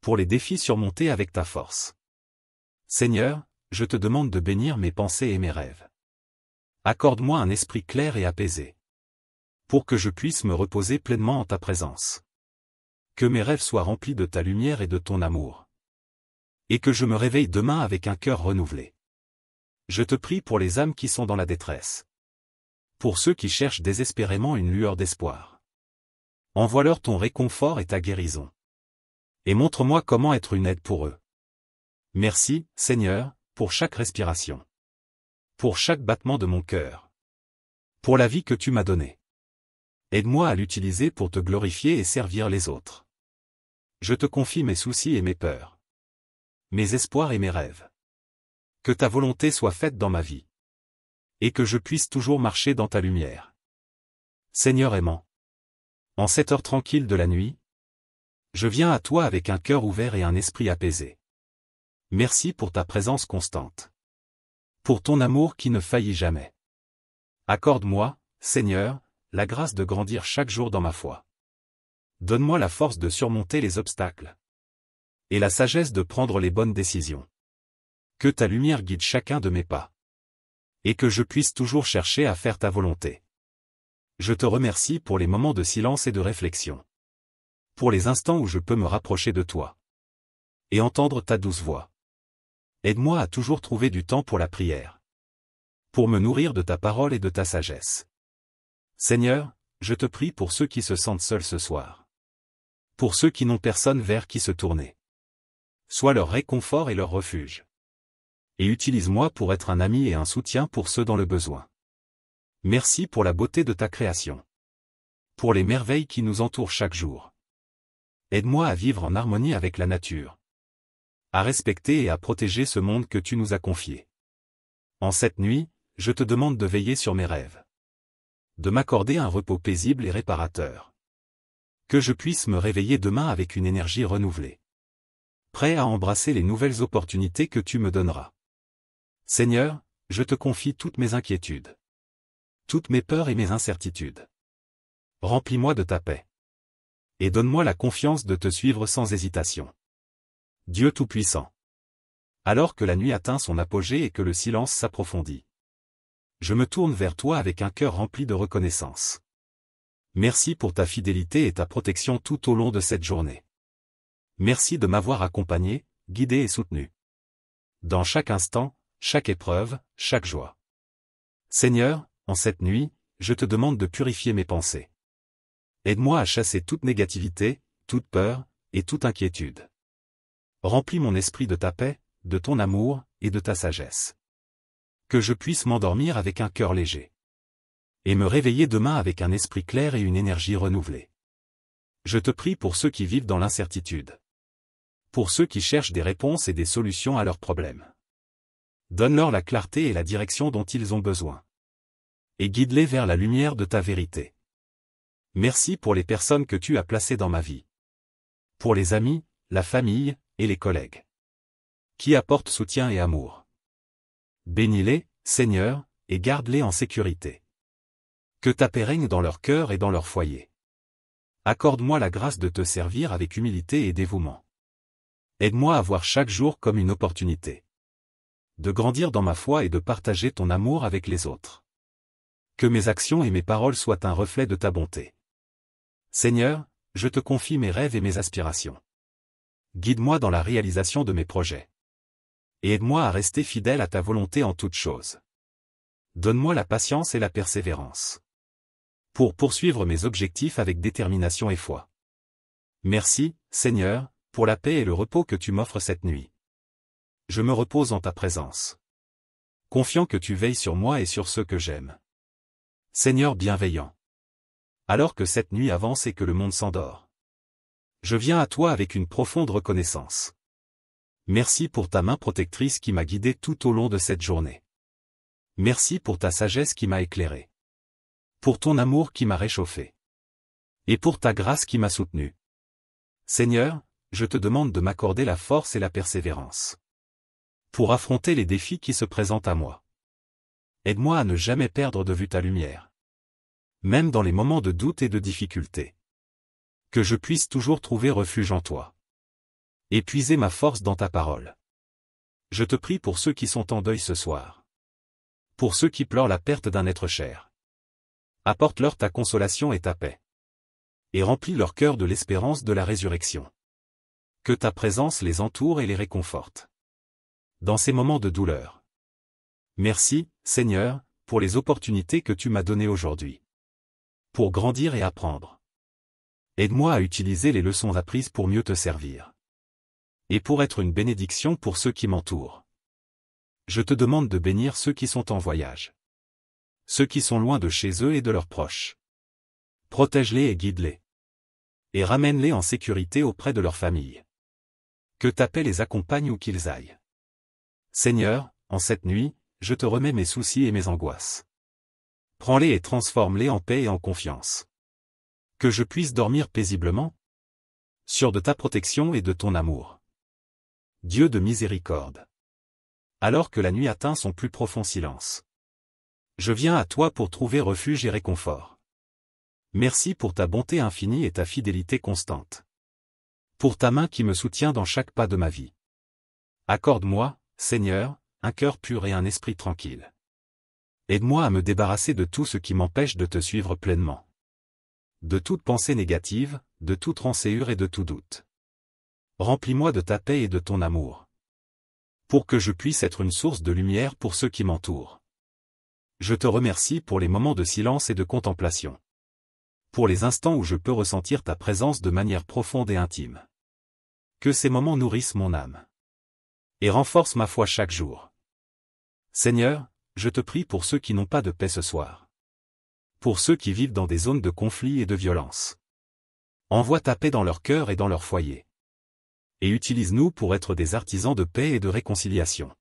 S1: pour les défis surmontés avec ta force. Seigneur, je te demande de bénir mes pensées et mes rêves. Accorde-moi un esprit clair et apaisé, pour que je puisse me reposer pleinement en ta présence. Que mes rêves soient remplis de ta lumière et de ton amour, et que je me réveille demain avec un cœur renouvelé. Je te prie pour les âmes qui sont dans la détresse, pour ceux qui cherchent désespérément une lueur d'espoir. Envoie-leur ton réconfort et ta guérison, et montre-moi comment être une aide pour eux. Merci, Seigneur, pour chaque respiration, pour chaque battement de mon cœur, pour la vie que tu m'as donnée. Aide-moi à l'utiliser pour te glorifier et servir les autres. Je te confie mes soucis et mes peurs, mes espoirs et mes rêves. Que ta volonté soit faite dans ma vie, et que je puisse toujours marcher dans ta lumière. Seigneur aimant, en cette heure tranquille de la nuit, je viens à toi avec un cœur ouvert et un esprit apaisé. Merci pour ta présence constante, pour ton amour qui ne faillit jamais. Accorde-moi, Seigneur, la grâce de grandir chaque jour dans ma foi. Donne-moi la force de surmonter les obstacles, et la sagesse de prendre les bonnes décisions. Que ta lumière guide chacun de mes pas, et que je puisse toujours chercher à faire ta volonté. Je te remercie pour les moments de silence et de réflexion, pour les instants où je peux me rapprocher de toi, et entendre ta douce voix. Aide-moi à toujours trouver du temps pour la prière, pour me nourrir de ta parole et de ta sagesse. Seigneur, je te prie pour ceux qui se sentent seuls ce soir, pour ceux qui n'ont personne vers qui se tourner. Sois leur réconfort et leur refuge. Et utilise-moi pour être un ami et un soutien pour ceux dans le besoin. Merci pour la beauté de ta création, pour les merveilles qui nous entourent chaque jour. Aide-moi à vivre en harmonie avec la nature, à respecter et à protéger ce monde que tu nous as confié. En cette nuit, je te demande de veiller sur mes rêves, de m'accorder un repos paisible et réparateur. Que je puisse me réveiller demain avec une énergie renouvelée, prêt à embrasser les nouvelles opportunités que tu me donneras. Seigneur, je te confie toutes mes inquiétudes, toutes mes peurs et mes incertitudes. Remplis-moi de ta paix, et donne-moi la confiance de te suivre sans hésitation. Dieu Tout-Puissant, Alors que la nuit atteint son apogée et que le silence s'approfondit. Je me tourne vers toi avec un cœur rempli de reconnaissance. Merci pour ta fidélité et ta protection tout au long de cette journée. Merci de m'avoir accompagné, guidé et soutenu. Dans chaque instant, chaque épreuve, chaque joie. Seigneur, en cette nuit, je te demande de purifier mes pensées. Aide-moi à chasser toute négativité, toute peur, et toute inquiétude. Remplis mon esprit de ta paix, de ton amour, et de ta sagesse. Que je puisse m'endormir avec un cœur léger. Et me réveiller demain avec un esprit clair et une énergie renouvelée. Je te prie pour ceux qui vivent dans l'incertitude. Pour ceux qui cherchent des réponses et des solutions à leurs problèmes. Donne-leur la clarté et la direction dont ils ont besoin. Et guide-les vers la lumière de ta vérité. Merci pour les personnes que tu as placées dans ma vie. Pour les amis, la famille, et les collègues. Qui apportent soutien et amour. Bénis-les, Seigneur, et garde-les en sécurité. Que ta paix règne dans leur cœur et dans leur foyer. Accorde-moi la grâce de te servir avec humilité et dévouement. Aide-moi à voir chaque jour comme une opportunité. De grandir dans ma foi et de partager ton amour avec les autres. Que mes actions et mes paroles soient un reflet de ta bonté. Seigneur, je te confie mes rêves et mes aspirations. Guide-moi dans la réalisation de mes projets. Et aide-moi à rester fidèle à ta volonté en toutes choses. Donne-moi la patience et la persévérance. Pour poursuivre mes objectifs avec détermination et foi. Merci, Seigneur, pour la paix et le repos que tu m'offres cette nuit. Je me repose en ta présence. Confiant que tu veilles sur moi et sur ceux que j'aime. Seigneur bienveillant. Alors que cette nuit avance et que le monde s'endort. Je viens à toi avec une profonde reconnaissance. Merci pour ta main protectrice qui m'a guidé tout au long de cette journée. Merci pour ta sagesse qui m'a éclairé. Pour ton amour qui m'a réchauffé. Et pour ta grâce qui m'a soutenu. Seigneur, je te demande de m'accorder la force et la persévérance. Pour affronter les défis qui se présentent à moi. Aide-moi à ne jamais perdre de vue ta lumière. Même dans les moments de doute et de difficulté. Que je puisse toujours trouver refuge en toi. Et puiser ma force dans ta parole. Je te prie pour ceux qui sont en deuil ce soir. Pour ceux qui pleurent la perte d'un être cher. Apporte-leur ta consolation et ta paix. Et remplis leur cœur de l'espérance de la résurrection. Que ta présence les entoure et les réconforte. Dans ces moments de douleur. Merci, Seigneur, pour les opportunités que tu m'as données aujourd'hui. Pour grandir et apprendre. Aide-moi à utiliser les leçons apprises pour mieux te servir. Et pour être une bénédiction pour ceux qui m'entourent. Je te demande de bénir ceux qui sont en voyage. Ceux qui sont loin de chez eux et de leurs proches. Protège-les et guide-les. Et ramène-les en sécurité auprès de leur famille. Que ta paix les accompagne où qu'ils aillent. Seigneur, en cette nuit, je te remets mes soucis et mes angoisses. Prends-les et transforme-les en paix et en confiance. Que je puisse dormir paisiblement. Sûr de ta protection et de ton amour. Dieu de miséricorde. Alors que la nuit atteint son plus profond silence. Je viens à toi pour trouver refuge et réconfort. Merci pour ta bonté infinie et ta fidélité constante. Pour ta main qui me soutient dans chaque pas de ma vie. Accorde-moi, Seigneur, un cœur pur et un esprit tranquille. Aide-moi à me débarrasser de tout ce qui m'empêche de te suivre pleinement. De toute pensée négative, de toute rancœur et de tout doute. Remplis-moi de ta paix et de ton amour. Pour que je puisse être une source de lumière pour ceux qui m'entourent. Je te remercie pour les moments de silence et de contemplation. Pour les instants où je peux ressentir ta présence de manière profonde et intime. Que ces moments nourrissent mon âme. Et renforcent ma foi chaque jour. Seigneur, je te prie pour ceux qui n'ont pas de paix ce soir. Pour ceux qui vivent dans des zones de conflit et de violence. Envoie ta paix dans leur cœur et dans leur foyer. Et utilise-nous pour être des artisans de paix et de réconciliation.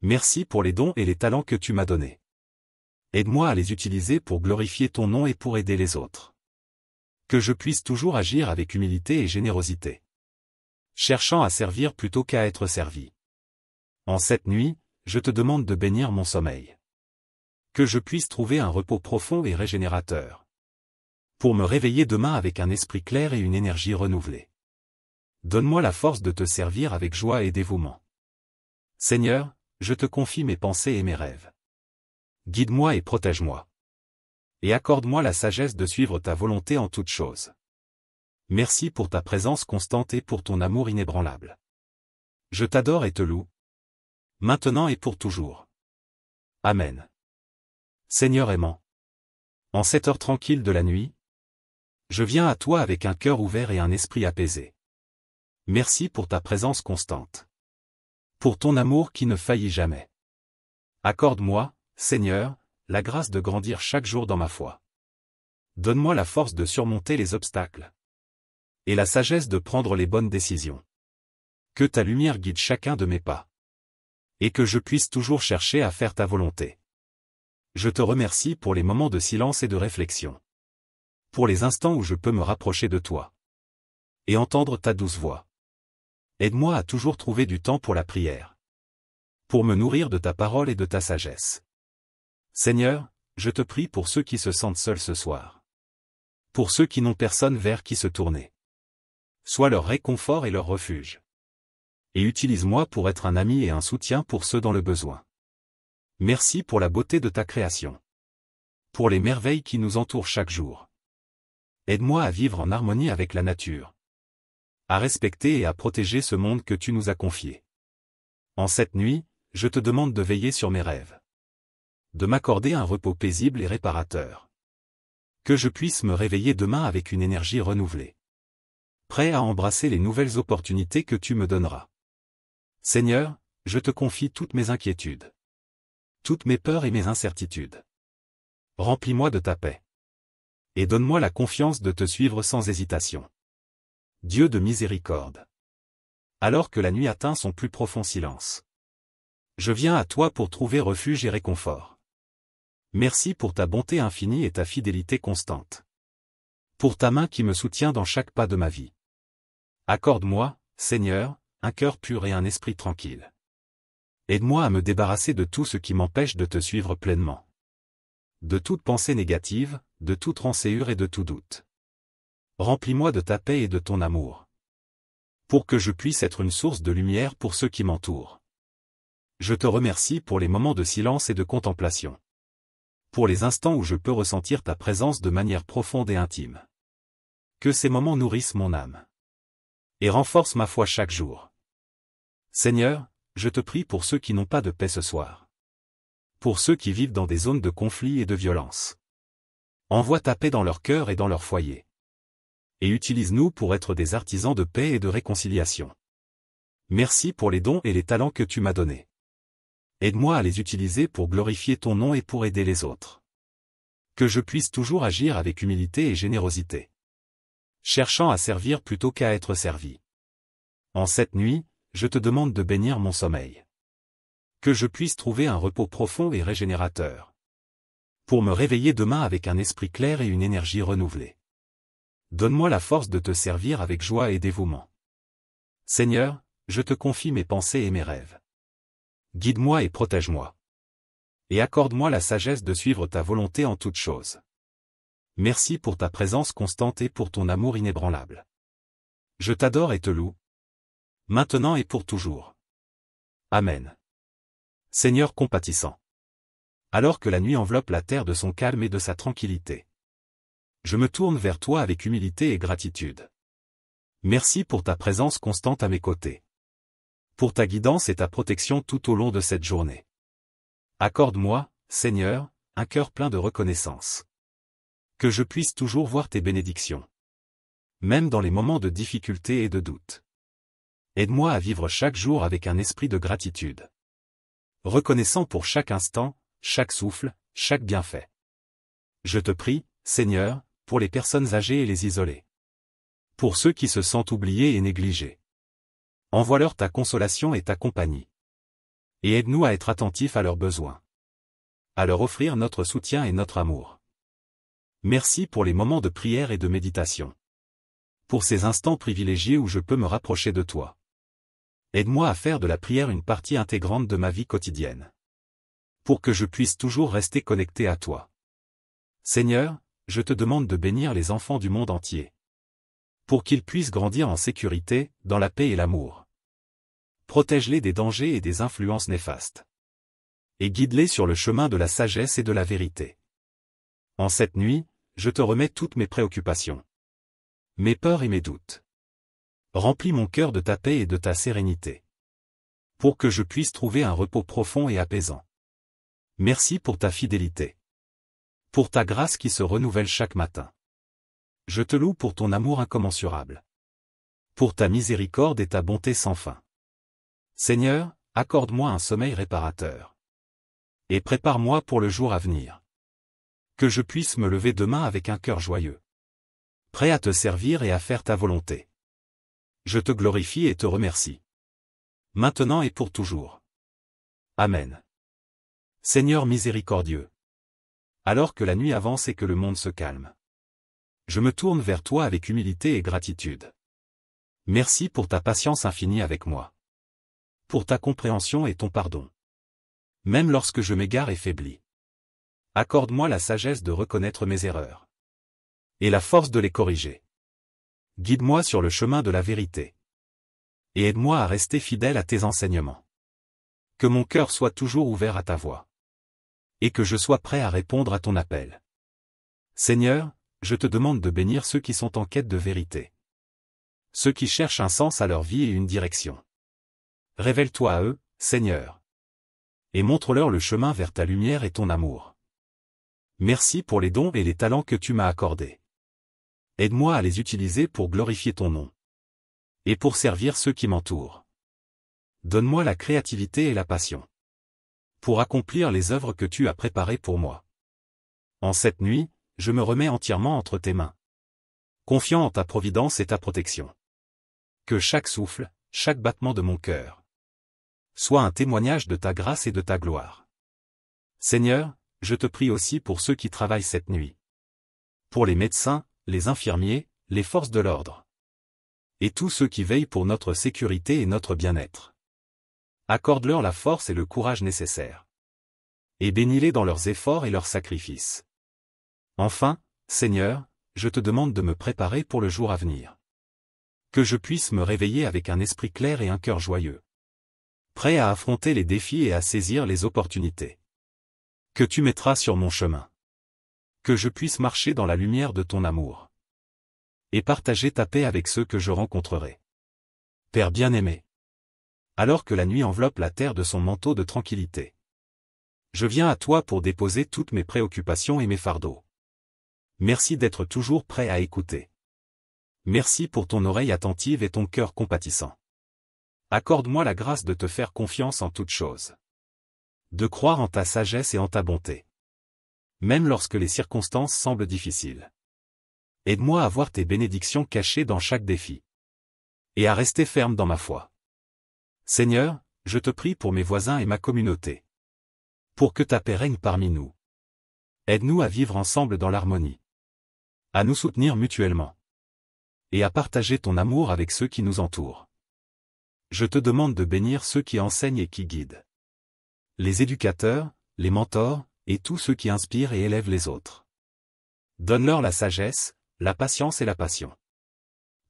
S1: Merci pour les dons et les talents que tu m'as donnés. Aide-moi à les utiliser pour glorifier ton nom et pour aider les autres. Que je puisse toujours agir avec humilité et générosité. Cherchant à servir plutôt qu'à être servi. En cette nuit, je te demande de bénir mon sommeil. Que je puisse trouver un repos profond et régénérateur. Pour me réveiller demain avec un esprit clair et une énergie renouvelée. Donne-moi la force de te servir avec joie et dévouement. Seigneur, je te confie mes pensées et mes rêves. Guide-moi et protège-moi. Et accorde-moi la sagesse de suivre ta volonté en toutes choses. Merci pour ta présence constante et pour ton amour inébranlable. Je t'adore et te loue, maintenant et pour toujours. Amen. Seigneur aimant. En cette heure tranquille de la nuit, je viens à toi avec un cœur ouvert et un esprit apaisé. Merci pour ta présence constante. Pour ton amour qui ne faillit jamais. Accorde-moi, Seigneur, la grâce de grandir chaque jour dans ma foi. Donne-moi la force de surmonter les obstacles. Et la sagesse de prendre les bonnes décisions. Que ta lumière guide chacun de mes pas. Et que je puisse toujours chercher à faire ta volonté. Je te remercie pour les moments de silence et de réflexion. Pour les instants où je peux me rapprocher de toi. Et entendre ta douce voix. Aide-moi à toujours trouver du temps pour la prière. Pour me nourrir de ta parole et de ta sagesse. Seigneur, je te prie pour ceux qui se sentent seuls ce soir. Pour ceux qui n'ont personne vers qui se tourner. Sois leur réconfort et leur refuge. Et utilise-moi pour être un ami et un soutien pour ceux dans le besoin. Merci pour la beauté de ta création. Pour les merveilles qui nous entourent chaque jour. Aide-moi à vivre en harmonie avec la nature. À respecter et à protéger ce monde que tu nous as confié. En cette nuit, je te demande de veiller sur mes rêves. De m'accorder un repos paisible et réparateur. Que je puisse me réveiller demain avec une énergie renouvelée. Prêt à embrasser les nouvelles opportunités que tu me donneras. Seigneur, je te confie toutes mes inquiétudes. Toutes mes peurs et mes incertitudes. Remplis-moi de ta paix. Et donne-moi la confiance de te suivre sans hésitation. Dieu de miséricorde. Alors que la nuit atteint son plus profond silence. Je viens à toi pour trouver refuge et réconfort. Merci pour ta bonté infinie et ta fidélité constante. Pour ta main qui me soutient dans chaque pas de ma vie. Accorde-moi, Seigneur, un cœur pur et un esprit tranquille. Aide-moi à me débarrasser de tout ce qui m'empêche de te suivre pleinement. De toute pensée négative, de toute rancœur et de tout doute. Remplis-moi de ta paix et de ton amour. Pour que je puisse être une source de lumière pour ceux qui m'entourent. Je te remercie pour les moments de silence et de contemplation. Pour les instants où je peux ressentir ta présence de manière profonde et intime. Que ces moments nourrissent mon âme. Et renforcent ma foi chaque jour. Seigneur, je te prie pour ceux qui n'ont pas de paix ce soir. Pour ceux qui vivent dans des zones de conflit et de violence. Envoie ta paix dans leur cœur et dans leur foyer. Et utilise-nous pour être des artisans de paix et de réconciliation. Merci pour les dons et les talents que tu m'as donnés. Aide-moi à les utiliser pour glorifier ton nom et pour aider les autres. Que je puisse toujours agir avec humilité et générosité. Cherchant à servir plutôt qu'à être servi. En cette nuit, je te demande de bénir mon sommeil. Que je puisse trouver un repos profond et régénérateur. Pour me réveiller demain avec un esprit clair et une énergie renouvelée. Donne-moi la force de te servir avec joie et dévouement. Seigneur, je te confie mes pensées et mes rêves. Guide-moi et protège-moi. Et accorde-moi la sagesse de suivre ta volonté en toutes choses. Merci pour ta présence constante et pour ton amour inébranlable. Je t'adore et te loue. Maintenant et pour toujours. Amen. Seigneur compatissant. Alors que la nuit enveloppe la terre de son calme et de sa tranquillité. Je me tourne vers toi avec humilité et gratitude. Merci pour ta présence constante à mes côtés. Pour ta guidance et ta protection tout au long de cette journée. Accorde-moi, Seigneur, un cœur plein de reconnaissance. Que je puisse toujours voir tes bénédictions. Même dans les moments de difficulté et de doute. Aide-moi à vivre chaque jour avec un esprit de gratitude. Reconnaissant pour chaque instant, chaque souffle, chaque bienfait. Je te prie, Seigneur, pour les personnes âgées et les isolées. Pour ceux qui se sentent oubliés et négligés. Envoie-leur ta consolation et ta compagnie. Et aide-nous à être attentifs à leurs besoins. À leur offrir notre soutien et notre amour. Merci pour les moments de prière et de méditation. Pour ces instants privilégiés où je peux me rapprocher de toi. Aide-moi à faire de la prière une partie intégrante de ma vie quotidienne. Pour que je puisse toujours rester connecté à toi. Seigneur, je te demande de bénir les enfants du monde entier. Pour qu'ils puissent grandir en sécurité, dans la paix et l'amour. Protège-les des dangers et des influences néfastes. Et guide-les sur le chemin de la sagesse et de la vérité. En cette nuit, je te remets toutes mes préoccupations, mes peurs et mes doutes. Remplis mon cœur de ta paix et de ta sérénité, pour que je puisse trouver un repos profond et apaisant. Merci pour ta fidélité, pour ta grâce qui se renouvelle chaque matin. Je te loue pour ton amour incommensurable, pour ta miséricorde et ta bonté sans fin. Seigneur, accorde-moi un sommeil réparateur. Et prépare-moi pour le jour à venir. Que je puisse me lever demain avec un cœur joyeux, prêt à te servir et à faire ta volonté. Je te glorifie et te remercie, maintenant et pour toujours. Amen. Seigneur miséricordieux, alors que la nuit avance et que le monde se calme, je me tourne vers toi avec humilité et gratitude. Merci pour ta patience infinie avec moi, pour ta compréhension et ton pardon. Même lorsque je m'égare et faiblis, accorde-moi la sagesse de reconnaître mes erreurs, et la force de les corriger. Guide-moi sur le chemin de la vérité, et aide-moi à rester fidèle à tes enseignements. Que mon cœur soit toujours ouvert à ta voix, et que je sois prêt à répondre à ton appel. Seigneur, je te demande de bénir ceux qui sont en quête de vérité, ceux qui cherchent un sens à leur vie et une direction. Révèle-toi à eux, Seigneur, et montre-leur le chemin vers ta lumière et ton amour. Merci pour les dons et les talents que tu m'as accordés. Aide-moi à les utiliser pour glorifier ton nom, et pour servir ceux qui m'entourent. Donne-moi la créativité et la passion, pour accomplir les œuvres que tu as préparées pour moi. En cette nuit, je me remets entièrement entre tes mains, confiant en ta providence et ta protection. Que chaque souffle, chaque battement de mon cœur, soit un témoignage de ta grâce et de ta gloire. Seigneur, je te prie aussi pour ceux qui travaillent cette nuit, pour les médecins, les infirmiers, les forces de l'ordre, et tous ceux qui veillent pour notre sécurité et notre bien-être. Accorde-leur la force et le courage nécessaires, et bénis-les dans leurs efforts et leurs sacrifices. Enfin, Seigneur, je te demande de me préparer pour le jour à venir, que je puisse me réveiller avec un esprit clair et un cœur joyeux, prêt à affronter les défis et à saisir les opportunités que tu mettras sur mon chemin. Que je puisse marcher dans la lumière de ton amour, et partager ta paix avec ceux que je rencontrerai. Père bien-aimé, alors que la nuit enveloppe la terre de son manteau de tranquillité, je viens à toi pour déposer toutes mes préoccupations et mes fardeaux. Merci d'être toujours prêt à écouter. Merci pour ton oreille attentive et ton cœur compatissant. Accorde-moi la grâce de te faire confiance en toutes choses, de croire en ta sagesse et en ta bonté, même lorsque les circonstances semblent difficiles. Aide-moi à voir tes bénédictions cachées dans chaque défi, et à rester ferme dans ma foi. Seigneur, je te prie pour mes voisins et ma communauté, pour que ta paix règne parmi nous. Aide-nous à vivre ensemble dans l'harmonie, à nous soutenir mutuellement, et à partager ton amour avec ceux qui nous entourent. Je te demande de bénir ceux qui enseignent et qui guident, les éducateurs, les mentors, et tous ceux qui inspirent et élèvent les autres. Donne-leur la sagesse, la patience et la passion,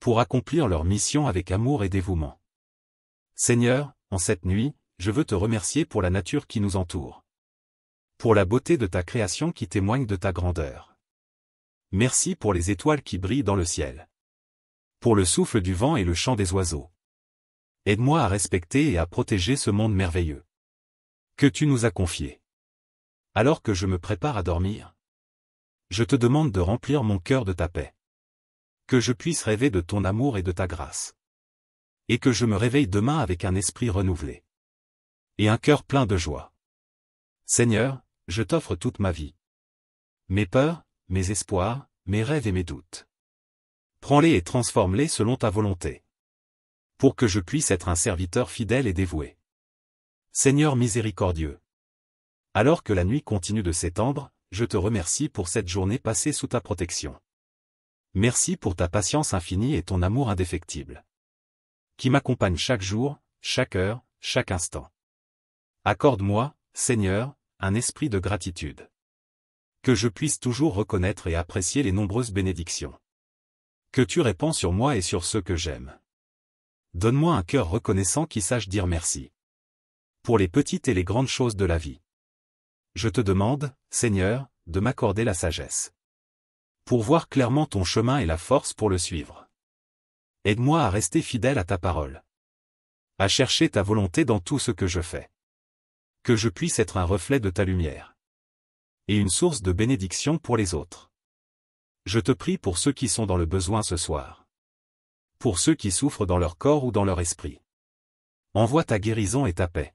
S1: pour accomplir leur mission avec amour et dévouement. Seigneur, en cette nuit, je veux te remercier pour la nature qui nous entoure, pour la beauté de ta création qui témoigne de ta grandeur. Merci pour les étoiles qui brillent dans le ciel, pour le souffle du vent et le chant des oiseaux. Aide-moi à respecter et à protéger ce monde merveilleux que tu nous as confié. Alors que je me prépare à dormir, je te demande de remplir mon cœur de ta paix, que je puisse rêver de ton amour et de ta grâce, et que je me réveille demain avec un esprit renouvelé et un cœur plein de joie. Seigneur, je t'offre toute ma vie, mes peurs, mes espoirs, mes rêves et mes doutes. Prends-les et transforme-les selon ta volonté, pour que je puisse être un serviteur fidèle et dévoué. Seigneur miséricordieux, alors que la nuit continue de s'étendre, je te remercie pour cette journée passée sous ta protection. Merci pour ta patience infinie et ton amour indéfectible, qui m'accompagne chaque jour, chaque heure, chaque instant. Accorde-moi, Seigneur, un esprit de gratitude, que je puisse toujours reconnaître et apprécier les nombreuses bénédictions que tu répands sur moi et sur ceux que j'aime. Donne-moi un cœur reconnaissant qui sache dire merci. Pour les petites et les grandes choses de la vie. Je te demande, Seigneur, de m'accorder la sagesse. Pour voir clairement ton chemin et la force pour le suivre. Aide-moi à rester fidèle à ta parole. À chercher ta volonté dans tout ce que je fais. Que je puisse être un reflet de ta lumière. Et une source de bénédiction pour les autres. Je te prie pour ceux qui sont dans le besoin ce soir. Pour ceux qui souffrent dans leur corps ou dans leur esprit. Envoie ta guérison et ta paix.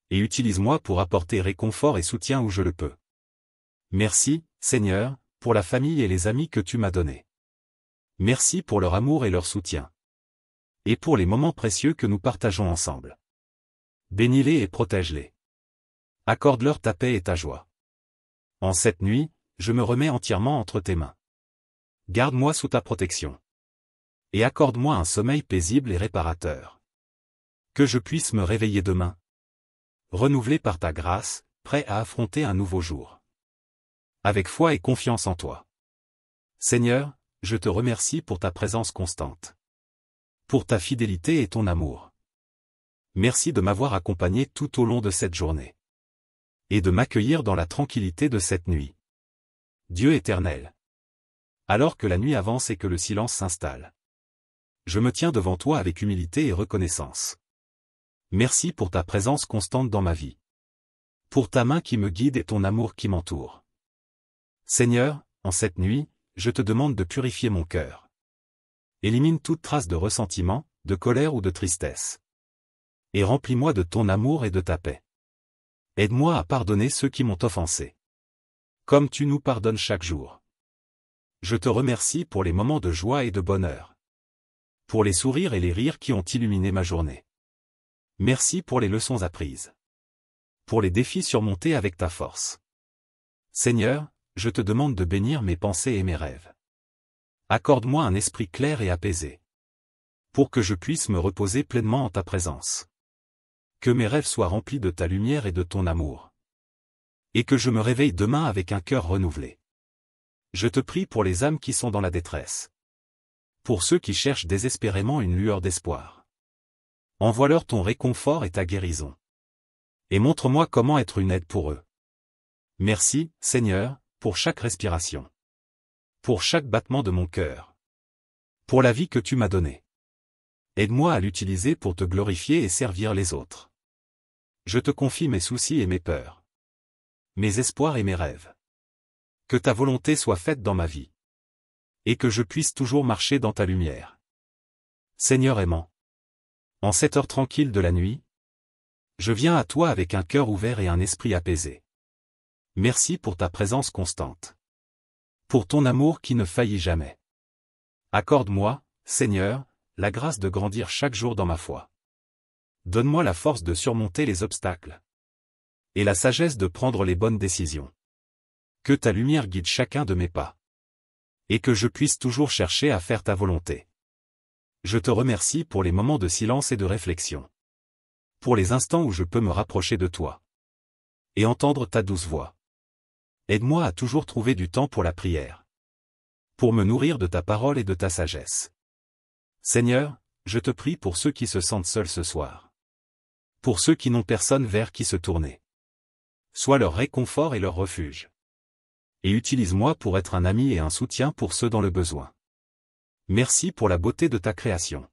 S1: Et utilise-moi pour apporter réconfort et soutien où je le peux. Merci, Seigneur, pour la famille et les amis que tu m'as donnés. Merci pour leur amour et leur soutien. Et pour les moments précieux que nous partageons ensemble. Bénis-les et protège-les. Accorde-leur ta paix et ta joie. En cette nuit, je me remets entièrement entre tes mains. Garde-moi sous ta protection. Et accorde-moi un sommeil paisible et réparateur. Que je puisse me réveiller demain. Renouvelé par ta grâce, prêt à affronter un nouveau jour. Avec foi et confiance en toi. Seigneur, je te remercie pour ta présence constante. Pour ta fidélité et ton amour. Merci de m'avoir accompagné tout au long de cette journée. Et de m'accueillir dans la tranquillité de cette nuit. Dieu éternel. Alors que la nuit avance et que le silence s'installe. Je me tiens devant toi avec humilité et reconnaissance. Merci pour ta présence constante dans ma vie. Pour ta main qui me guide et ton amour qui m'entoure. Seigneur, en cette nuit, je te demande de purifier mon cœur. Élimine toute trace de ressentiment, de colère ou de tristesse. Et remplis-moi de ton amour et de ta paix. Aide-moi à pardonner ceux qui m'ont offensé. Comme tu nous pardonnes chaque jour. Je te remercie pour les moments de joie et de bonheur. Pour les sourires et les rires qui ont illuminé ma journée. Merci pour les leçons apprises. Pour les défis surmontés avec ta force. Seigneur, je te demande de bénir mes pensées et mes rêves. Accorde-moi un esprit clair et apaisé. Pour que je puisse me reposer pleinement en ta présence. Que mes rêves soient remplis de ta lumière et de ton amour. Et que je me réveille demain avec un cœur renouvelé. Je te prie pour les âmes qui sont dans la détresse. Pour ceux qui cherchent désespérément une lueur d'espoir. Envoie-leur ton réconfort et ta guérison. Et montre-moi comment être une aide pour eux. Merci, Seigneur, pour chaque respiration. Pour chaque battement de mon cœur. Pour la vie que tu m'as donnée. Aide-moi à l'utiliser pour te glorifier et servir les autres. Je te confie mes soucis et mes peurs. Mes espoirs et mes rêves. Que ta volonté soit faite dans ma vie. Et que je puisse toujours marcher dans ta lumière. Seigneur aimant. En cette heure tranquille de la nuit, je viens à toi avec un cœur ouvert et un esprit apaisé. Merci pour ta présence constante. Pour ton amour qui ne faillit jamais. Accorde-moi, Seigneur, la grâce de grandir chaque jour dans ma foi. Donne-moi la force de surmonter les obstacles. Et la sagesse de prendre les bonnes décisions. Que ta lumière guide chacun de mes pas. Et que je puisse toujours chercher à faire ta volonté. Je te remercie pour les moments de silence et de réflexion. Pour les instants où je peux me rapprocher de toi. Et entendre ta douce voix. Aide-moi à toujours trouver du temps pour la prière. Pour me nourrir de ta parole et de ta sagesse. Seigneur, je te prie pour ceux qui se sentent seuls ce soir. Pour ceux qui n'ont personne vers qui se tourner. Sois leur réconfort et leur refuge. Et utilise-moi pour être un ami et un soutien pour ceux dans le besoin. Merci pour la beauté de ta création.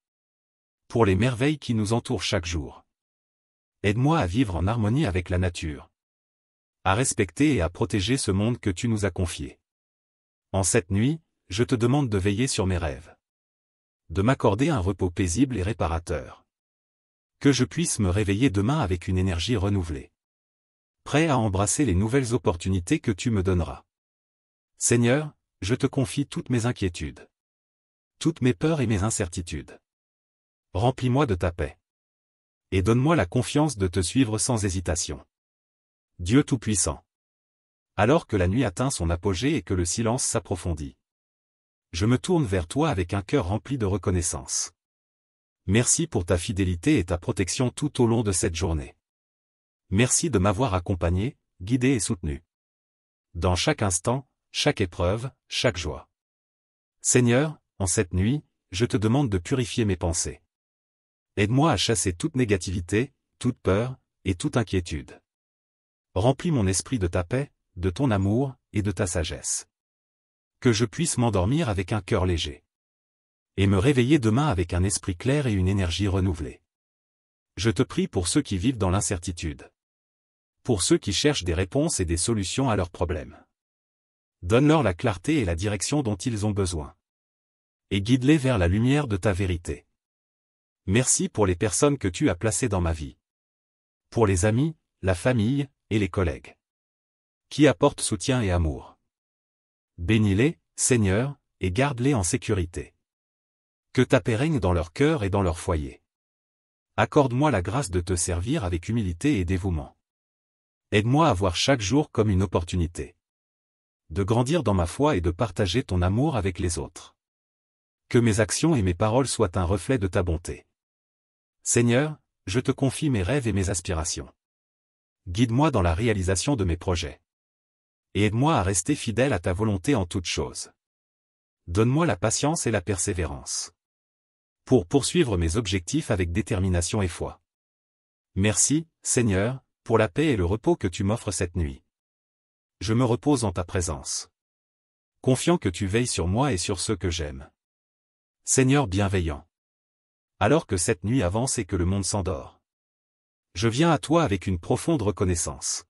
S1: Pour les merveilles qui nous entourent chaque jour. Aide-moi à vivre en harmonie avec la nature. À respecter et à protéger ce monde que tu nous as confié. En cette nuit, je te demande de veiller sur mes rêves. De m'accorder un repos paisible et réparateur. Que je puisse me réveiller demain avec une énergie renouvelée. Prêt à embrasser les nouvelles opportunités que tu me donneras. Seigneur, je te confie toutes mes inquiétudes. Toutes mes peurs et mes incertitudes. Remplis-moi de ta paix. Et donne-moi la confiance de te suivre sans hésitation. Dieu Tout-Puissant. Alors que la nuit atteint son apogée et que le silence s'approfondit. Je me tourne vers toi avec un cœur rempli de reconnaissance. Merci pour ta fidélité et ta protection tout au long de cette journée. Merci de m'avoir accompagné, guidé et soutenu. Dans chaque instant, chaque épreuve, chaque joie. Seigneur, en cette nuit, je te demande de purifier mes pensées. Aide-moi à chasser toute négativité, toute peur, et toute inquiétude. Remplis mon esprit de ta paix, de ton amour, et de ta sagesse. Que je puisse m'endormir avec un cœur léger. Et me réveiller demain avec un esprit clair et une énergie renouvelée. Je te prie pour ceux qui vivent dans l'incertitude. Pour ceux qui cherchent des réponses et des solutions à leurs problèmes. Donne-leur la clarté et la direction dont ils ont besoin. Et guide-les vers la lumière de ta vérité. Merci pour les personnes que tu as placées dans ma vie. Pour les amis, la famille, et les collègues. Qui apportent soutien et amour. Bénis-les, Seigneur, et garde-les en sécurité. Que ta paix règne dans leur cœur et dans leur foyer. Accorde-moi la grâce de te servir avec humilité et dévouement. Aide-moi à voir chaque jour comme une opportunité. De grandir dans ma foi et de partager ton amour avec les autres. Que mes actions et mes paroles soient un reflet de ta bonté. Seigneur, je te confie mes rêves et mes aspirations. Guide-moi dans la réalisation de mes projets. Et aide-moi à rester fidèle à ta volonté en toutes choses. Donne-moi la patience et la persévérance. Pour poursuivre mes objectifs avec détermination et foi. Merci, Seigneur, pour la paix et le repos que tu m'offres cette nuit. Je me repose en ta présence. Confiant que tu veilles sur moi et sur ceux que j'aime. Seigneur bienveillant. Alors que cette nuit avance et que le monde s'endort. Je viens à toi avec une profonde reconnaissance.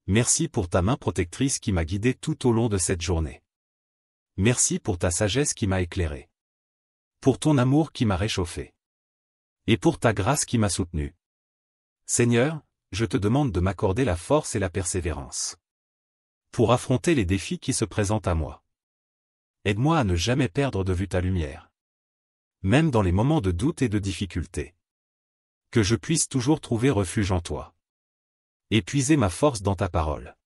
S1: Merci pour ta main protectrice qui m'a guidé tout au long de cette journée. Merci pour ta sagesse qui m'a éclairé. Pour ton amour qui m'a réchauffé. Et pour ta grâce qui m'a soutenu. Seigneur, je te demande de m'accorder la force et la persévérance. Pour affronter les défis qui se présentent à moi. Aide-moi à ne jamais perdre de vue ta lumière. Même dans les moments de doute et de difficulté. Que je puisse toujours trouver refuge en toi. Et puiser ma force dans ta parole.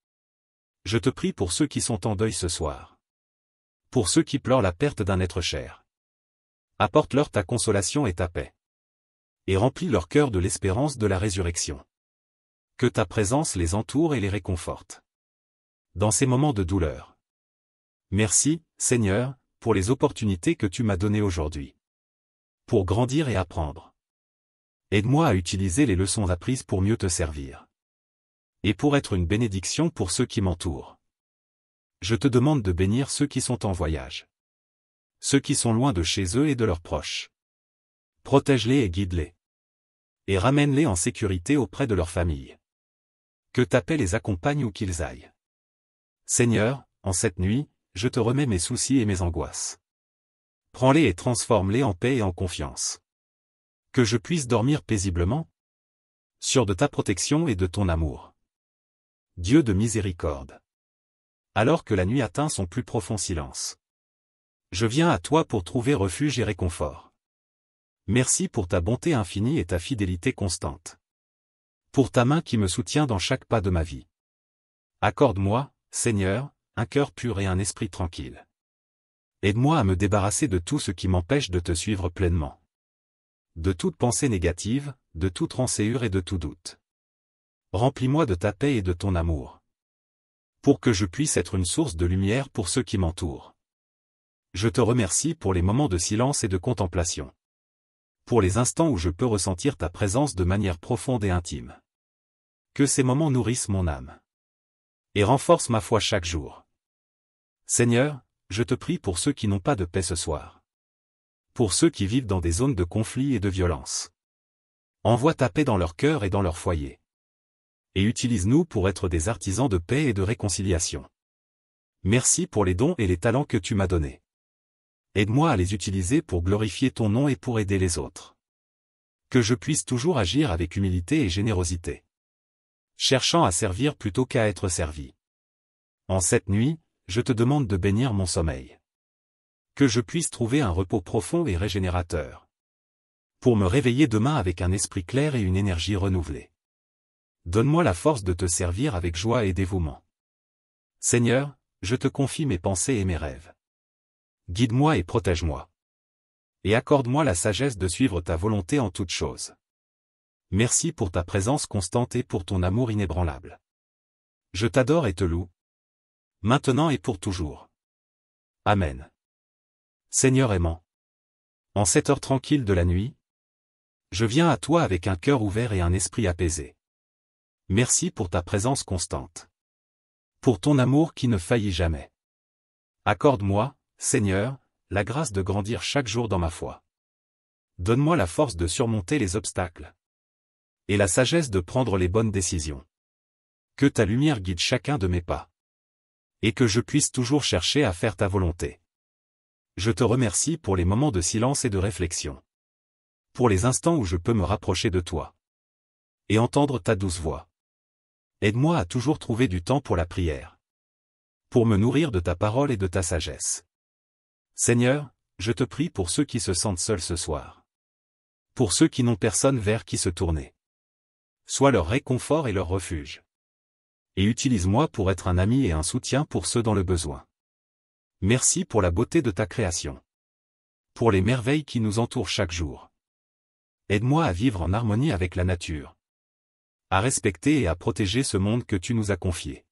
S1: Je te prie pour ceux qui sont en deuil ce soir. Pour ceux qui pleurent la perte d'un être cher. Apporte-leur ta consolation et ta paix. Et remplis leur cœur de l'espérance de la résurrection. Que ta présence les entoure et les réconforte. Dans ces moments de douleur. Merci, Seigneur, pour les opportunités que tu m'as données aujourd'hui. Pour grandir et apprendre. Aide-moi à utiliser les leçons apprises pour mieux te servir. Et pour être une bénédiction pour ceux qui m'entourent. Je te demande de bénir ceux qui sont en voyage. Ceux qui sont loin de chez eux et de leurs proches. Protège-les et guide-les. Et ramène-les en sécurité auprès de leur famille. Que ta paix les accompagne où qu'ils aillent. Seigneur, en cette nuit, je te remets mes soucis et mes angoisses. Prends-les et transforme-les en paix et en confiance. Que je puisse dormir paisiblement. Sûr de ta protection et de ton amour. Dieu de miséricorde. Alors que la nuit atteint son plus profond silence. Je viens à toi pour trouver refuge et réconfort. Merci pour ta bonté infinie et ta fidélité constante. Pour ta main qui me soutient dans chaque pas de ma vie. Accorde-moi, Seigneur, un cœur pur et un esprit tranquille. Aide-moi à me débarrasser de tout ce qui m'empêche de te suivre pleinement. De toute pensée négative, de toute rancœur et de tout doute. Remplis-moi de ta paix et de ton amour. Pour que je puisse être une source de lumière pour ceux qui m'entourent. Je te remercie pour les moments de silence et de contemplation. Pour les instants où je peux ressentir ta présence de manière profonde et intime. Que ces moments nourrissent mon âme. Et renforcent ma foi chaque jour. Seigneur, je te prie pour ceux qui n'ont pas de paix ce soir. Pour ceux qui vivent dans des zones de conflit et de violence. Envoie ta paix dans leur cœur et dans leur foyer. Et utilise-nous pour être des artisans de paix et de réconciliation. Merci pour les dons et les talents que tu m'as donnés. Aide-moi à les utiliser pour glorifier ton nom et pour aider les autres. Que je puisse toujours agir avec humilité et générosité. Cherchant à servir plutôt qu'à être servi. En cette nuit, je te demande de bénir mon sommeil. Que je puisse trouver un repos profond et régénérateur. Pour me réveiller demain avec un esprit clair et une énergie renouvelée. Donne-moi la force de te servir avec joie et dévouement. Seigneur, je te confie mes pensées et mes rêves. Guide-moi et protège-moi. Et accorde-moi la sagesse de suivre ta volonté en toutes choses. Merci pour ta présence constante et pour ton amour inébranlable. Je t'adore et te loue. Maintenant et pour toujours. Amen. Seigneur aimant. En cette heure tranquille de la nuit, Je viens à toi avec un cœur ouvert et un esprit apaisé. Merci pour ta présence constante. Pour ton amour qui ne faillit jamais. Accorde-moi, Seigneur, la grâce de grandir chaque jour dans ma foi. Donne-moi la force de surmonter les obstacles. Et la sagesse de prendre les bonnes décisions. Que ta lumière guide chacun de mes pas. Et que je puisse toujours chercher à faire ta volonté. Je te remercie pour les moments de silence et de réflexion. Pour les instants où je peux me rapprocher de toi. Et entendre ta douce voix. Aide-moi à toujours trouver du temps pour la prière. Pour me nourrir de ta parole et de ta sagesse. Seigneur, je te prie pour ceux qui se sentent seuls ce soir. Pour ceux qui n'ont personne vers qui se tourner. Sois leur réconfort et leur refuge. Et utilise-moi pour être un ami et un soutien pour ceux dans le besoin. Merci pour la beauté de ta création. Pour les merveilles qui nous entourent chaque jour. Aide-moi à vivre en harmonie avec la nature. À respecter et à protéger ce monde que tu nous as confié.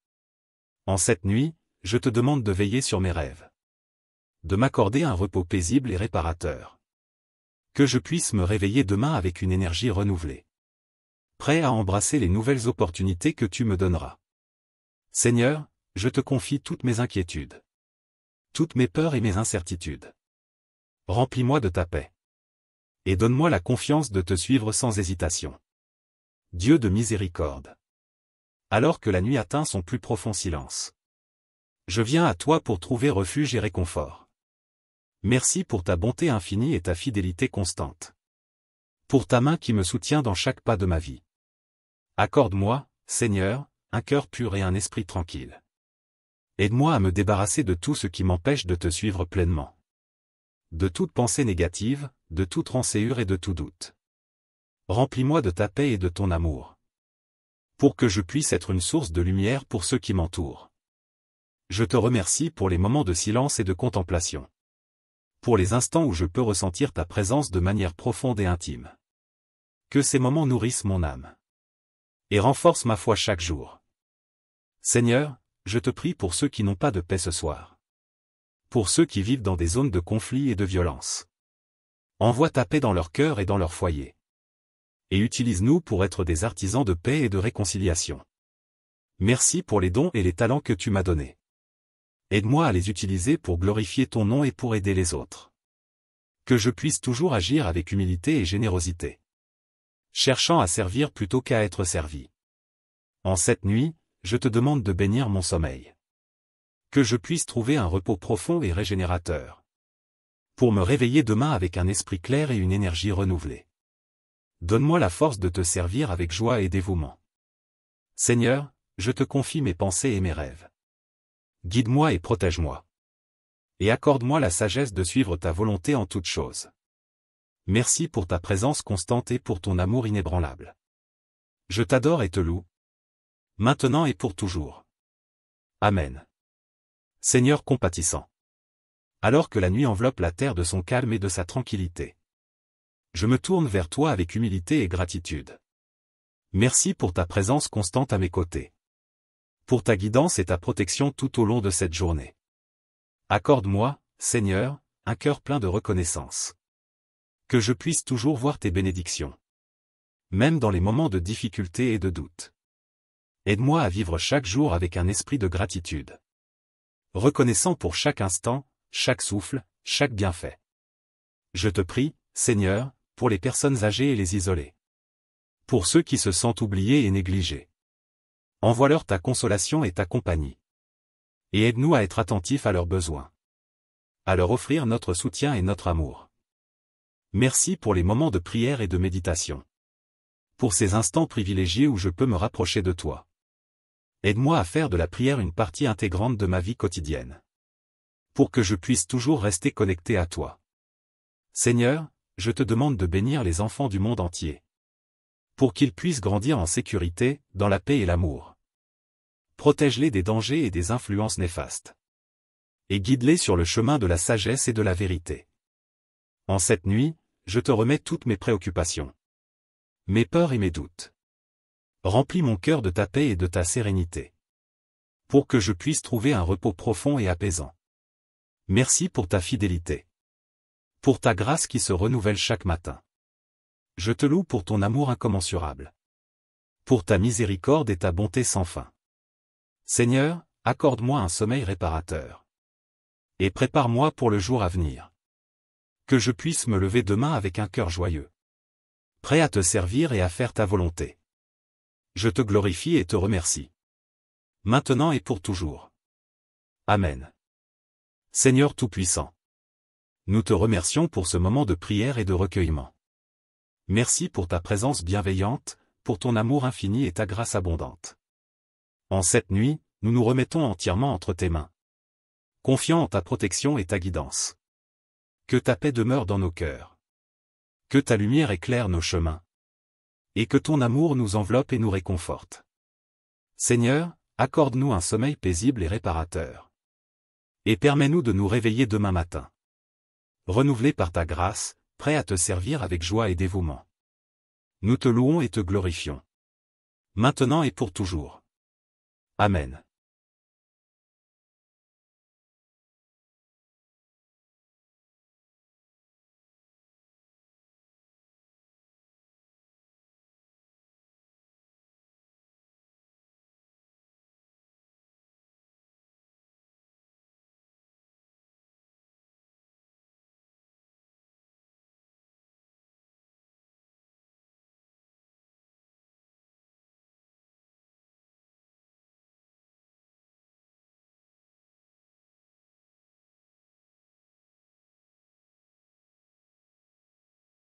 S1: En cette nuit, je te demande de veiller sur mes rêves. De m'accorder un repos paisible et réparateur. Que je puisse me réveiller demain avec une énergie renouvelée. Prêt à embrasser les nouvelles opportunités que tu me donneras. Seigneur, je te confie toutes mes inquiétudes. Toutes mes peurs et mes incertitudes. Remplis-moi de ta paix. Et donne-moi la confiance de te suivre sans hésitation. Dieu de miséricorde. Alors que la nuit atteint son plus profond silence. Je viens à toi pour trouver refuge et réconfort. Merci pour ta bonté infinie et ta fidélité constante. Pour ta main qui me soutient dans chaque pas de ma vie. Accorde-moi, Seigneur, un cœur pur et un esprit tranquille. Aide-moi à me débarrasser de tout ce qui m'empêche de te suivre pleinement. De toute pensée négative, de toute rancœur et de tout doute. Remplis-moi de ta paix et de ton amour. Pour que je puisse être une source de lumière pour ceux qui m'entourent. Je te remercie pour les moments de silence et de contemplation. Pour les instants où je peux ressentir ta présence de manière profonde et intime. Que ces moments nourrissent mon âme. Et renforcent ma foi chaque jour. Seigneur, je te prie pour ceux qui n'ont pas de paix ce soir. Pour ceux qui vivent dans des zones de conflit et de violence. Envoie ta paix dans leur cœur et dans leur foyer. Et utilise-nous pour être des artisans de paix et de réconciliation. Merci pour les dons et les talents que tu m'as donnés. Aide-moi à les utiliser pour glorifier ton nom et pour aider les autres. Que je puisse toujours agir avec humilité et générosité. Cherchant à servir plutôt qu'à être servi. En cette nuit, je te demande de bénir mon sommeil. Que je puisse trouver un repos profond et régénérateur. Pour me réveiller demain avec un esprit clair et une énergie renouvelée. Donne-moi la force de te servir avec joie et dévouement. Seigneur, je te confie mes pensées et mes rêves. Guide-moi et protège-moi. Et accorde-moi la sagesse de suivre ta volonté en toutes choses. Merci pour ta présence constante et pour ton amour inébranlable. Je t'adore et te loue. Maintenant et pour toujours. Amen. Seigneur compatissant. Alors que la nuit enveloppe la terre de son calme et de sa tranquillité. Je me tourne vers toi avec humilité et gratitude. Merci pour ta présence constante à mes côtés. Pour ta guidance et ta protection tout au long de cette journée. Accorde-moi, Seigneur, un cœur plein de reconnaissance. Que je puisse toujours voir tes bénédictions. Même dans les moments de difficulté et de doute. Aide-moi à vivre chaque jour avec un esprit de gratitude. Reconnaissant pour chaque instant, chaque souffle, chaque bienfait. Je te prie, Seigneur, pour les personnes âgées et les isolées. Pour ceux qui se sentent oubliés et négligés. Envoie-leur ta consolation et ta compagnie. Et aide-nous à être attentifs à leurs besoins. À leur offrir notre soutien et notre amour. Merci pour les moments de prière et de méditation. Pour ces instants privilégiés où je peux me rapprocher de toi. Aide-moi à faire de la prière une partie intégrante de ma vie quotidienne. Pour que je puisse toujours rester connecté à toi. Seigneur, je te demande de bénir les enfants du monde entier. Pour qu'ils puissent grandir en sécurité, dans la paix et l'amour. Protège-les des dangers et des influences néfastes. Et guide-les sur le chemin de la sagesse et de la vérité. En cette nuit, je te remets toutes mes préoccupations. Mes peurs et mes doutes. Remplis mon cœur de ta paix et de ta sérénité. Pour que je puisse trouver un repos profond et apaisant. Merci pour ta fidélité. Pour ta grâce qui se renouvelle chaque matin. Je te loue pour ton amour incommensurable. Pour ta miséricorde et ta bonté sans fin. Seigneur, accorde-moi un sommeil réparateur. Et prépare-moi pour le jour à venir. Que je puisse me lever demain avec un cœur joyeux. Prêt à te servir et à faire ta volonté. Je te glorifie et te remercie. Maintenant et pour toujours. Amen. Seigneur Tout-Puissant. Nous te remercions pour ce moment de prière et de recueillement. Merci pour ta présence bienveillante, pour ton amour infini et ta grâce abondante. En cette nuit, nous nous remettons entièrement entre tes mains. Confiants en ta protection et ta guidance. Que ta paix demeure dans nos cœurs. Que ta lumière éclaire nos chemins. Et que ton amour nous enveloppe et nous réconforte. Seigneur, accorde-nous un sommeil paisible et réparateur. Et permets-nous de nous réveiller demain matin. Renouvelés par ta grâce, prêts à te servir avec joie et dévouement. Nous te louons et te glorifions. Maintenant et pour toujours. Amen.